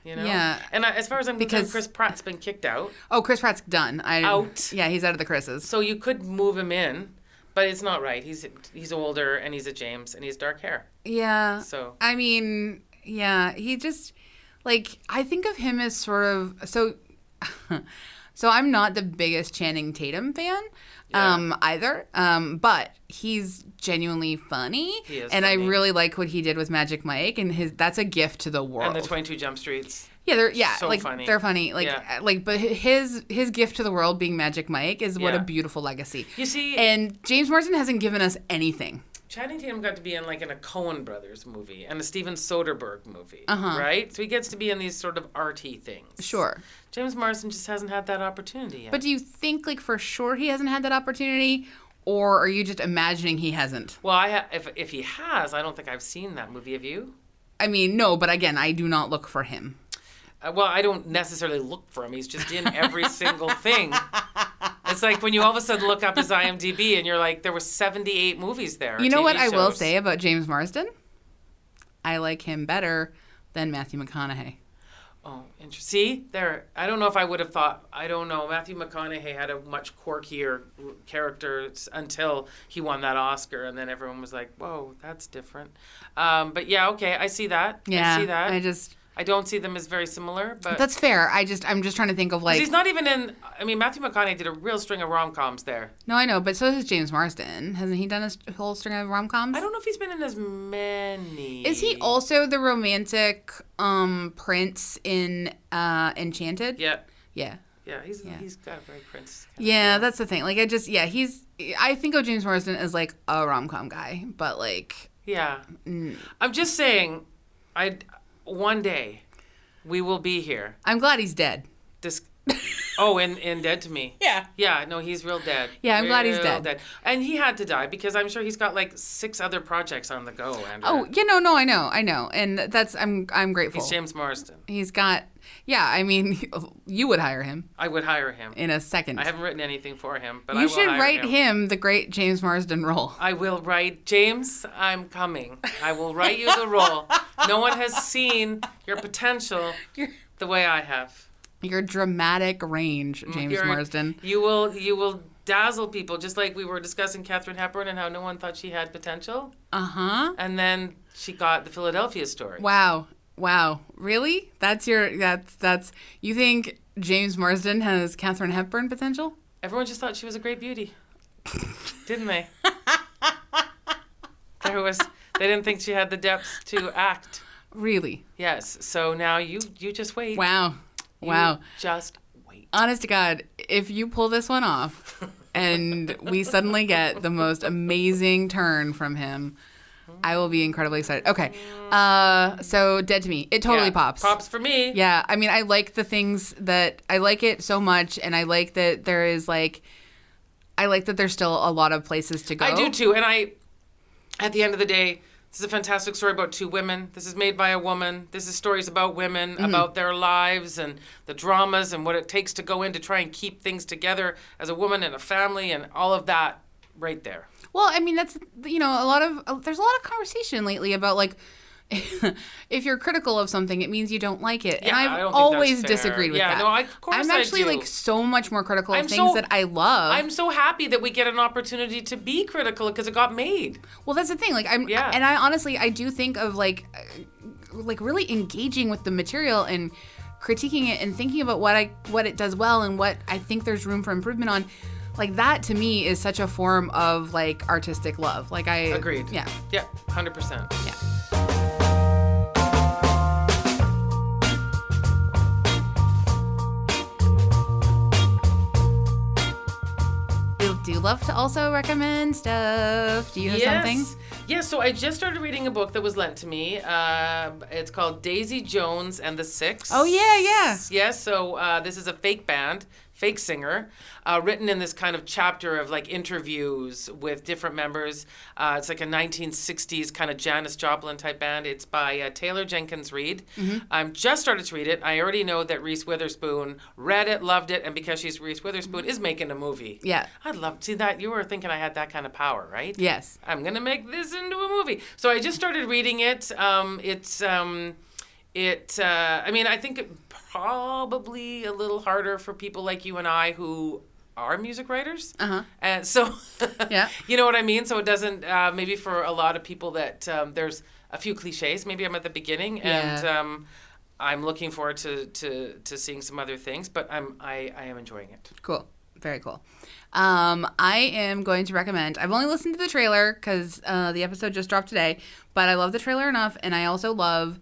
Yeah. And as far as I'm concerned, Chris Pratt's been kicked out. Oh, Chris Pratt's done. Out. Yeah, he's out of the Chris's. So you could move him in, but it's not right. He's older, and he's a James, and he has dark hair. Yeah. So. I mean, yeah, he just, like, I think of him as sort of, so I'm not the biggest Channing Tatum fan. Either. But he's genuinely funny. He is and funny. I really like what he did with Magic Mike, and that's a gift to the world. And the 22 Jump Streets. Yeah, they're so funny. They're funny. But his gift to the world being Magic Mike is what a beautiful legacy. You see, and James Marsden hasn't given us anything. Channing Tatum got to be in a Coen Brothers movie and a Steven Soderbergh movie, right? So he gets to be in these sort of arty things. Sure. James Marsden just hasn't had that opportunity yet. But do you think, for sure he hasn't had that opportunity, or are you just imagining he hasn't? Well, if he has, I don't think I've seen that movie. Have you? I mean, no, but again, I do not look for him. Well, I don't necessarily look for him. He's just in every single thing. It's like when you all of a sudden look up his IMDb and you're like, there were 78 movies there. You know what I will shows. say about James Marsden? I like him better than Matthew McConaughey. Oh, interesting. See, I don't know if I would have thought. I don't know. Matthew McConaughey had a much quirkier character until he won that Oscar, and then everyone was like, "Whoa, that's different." But yeah, okay, I see that. Yeah, I see that. I don't see them as very similar, but that's fair. I'm just trying to think of he's not even in. I mean, Matthew McConaughey did a real string of rom-coms there. No, I know, but so has James Marsden. Hasn't he done a whole string of rom-coms? I don't know if he's been in as many. Is he also the romantic prince in Enchanted? Yeah. Yeah. Yeah, he's got a very Prince. Yeah, that's the thing. Like, I think of James Marsden as like a rom-com guy, but like. Yeah. I'm just saying, one day we will be here. I'm glad he's dead. And Dead to Me. Yeah. Yeah, no, he's real dead. Yeah, I'm glad he's dead. And he had to die because I'm sure he's got like 6 other projects on the go, Andrea. Oh, no, I know. And that's, I'm grateful. He's James Marsden. He's got, I mean, you would hire him. I would hire him. In a second. I haven't written anything for him, but I will hire him. You should write him the great James Marsden role. I will write, James, I'm coming. I will write you the role. No one has seen your potential the way I have. Your dramatic range, James Marsden. You will dazzle people, just like we were discussing Katharine Hepburn and how no one thought she had potential. Uh-huh. And then she got the Philadelphia Story. Wow. Really? That's you think James Marsden has Katharine Hepburn potential? Everyone just thought she was a great beauty. Didn't they? They didn't think she had the depth to act. Really? Yes. So now you just wait. Wow. Just wait. Honest to God, if you pull this one off and we suddenly get the most amazing turn from him, I will be incredibly excited. Okay. So Dead to Me. It totally pops. Pops for me. Yeah. I mean, I like the things that I like it so much, and I like that there's still a lot of places to go. I do too. And at the end of the day, this is a fantastic story about 2 women. This is made by a woman. This is stories about women, about their lives and the dramas and what it takes to go in to try and keep things together as a woman and a family and all of that right there. Well, I mean, that's, there's a lot of conversation lately about like, if you're critical of something, it means you don't like it. Yeah, and I've always disagreed with that. No, of course I'm actually like so much more critical of things that I love. I'm so happy that we get an opportunity to be critical because it got made. Well, that's the thing. Like and I honestly, I do think of like really engaging with the material and critiquing it and thinking about what it does well and what I think there's room for improvement on. Like that to me is such a form of like artistic love. Like I agreed. Yeah. Yeah. 100%. Yeah. Do you love to also recommend stuff? Do you have something? Yes, so I just started reading a book that was lent to me. It's called Daisy Jones and the Six. Oh, yeah. Yes, so this is a fake singer, written in this kind of chapter of like interviews with different members. It's like a 1960s kind of Janis Joplin type band. It's by Taylor Jenkins Reid. Mm-hmm. I'm just started to read it. I already know that Reese Witherspoon read it, loved it, and because she's Reese Witherspoon, is making a movie. Yeah. I'd love to see that. You were thinking I had that kind of power, right? Yes. I'm going to make this into a movie. So I just started reading it. I mean, I think it probably a little harder for people like you and I who are music writers. Uh-huh. And so, yeah. You know what I mean? So it doesn't, maybe for a lot of people that there's a few cliches. Maybe I'm at the beginning and I'm looking forward to seeing some other things, but I am enjoying it. Cool. Very cool. I am going to recommend, I've only listened to the trailer because the episode just dropped today, but I love the trailer enough, and I also love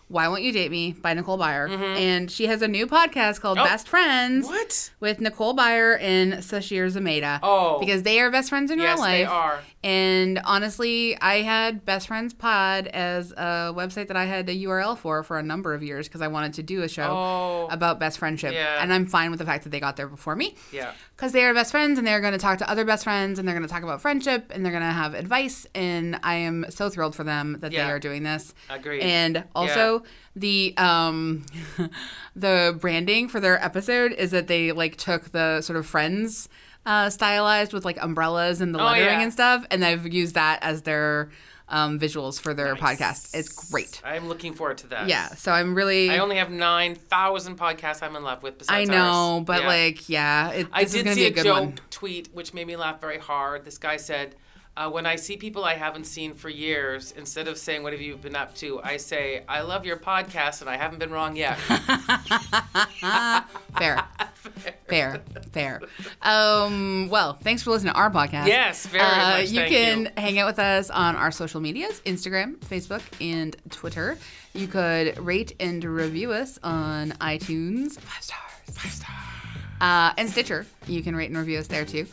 Why Won't You Date Me by Nicole Byer. Mm-hmm. And she has a new podcast called Best Friends. What? With Nicole Byer and Sashir Zameda. Oh. Because they are best friends in real life. Yes, they are. And honestly, I had Best Friends Pod as a website that I had a URL for a number of years because I wanted to do a show about best friendship. Yeah. And I'm fine with the fact that they got there before me. Yeah. Because they are best friends and they're going to talk to other best friends and they're going to talk about friendship and they're going to have advice. And I am so thrilled for them that they are doing this. Agreed. And also the branding for their episode is that they like took the sort of Friends stylized with like umbrellas and the lettering and stuff, and they've used that as their visuals for their podcast. It's great. I'm looking forward to that. Yeah, so I'm really. I only have 9,000 podcasts I'm in love with besides I know, ours. but I did see a good joke one. tweet which made me laugh very hard. This guy said, when I see people I haven't seen for years, instead of saying, "What have you been up to?" I say, "I love your podcast and I haven't been wrong yet." Fair. Well, thanks for listening to our podcast. Yes, very much. You can hang out with us on our social medias, Instagram, Facebook, and Twitter. You could rate and review us on iTunes. 5 stars. And Stitcher. You can rate and review us there too.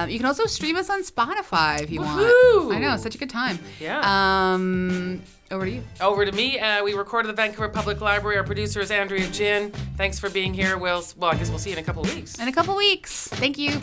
You can also stream us on Spotify if you Woohoo! want. I know, such a good time. Yeah. Over to you. Over to me. We recorded at the Vancouver Public Library. Our producer is Andrea Gin. Thanks for being here. I guess we'll see you in a couple of weeks. In a couple weeks. Thank you.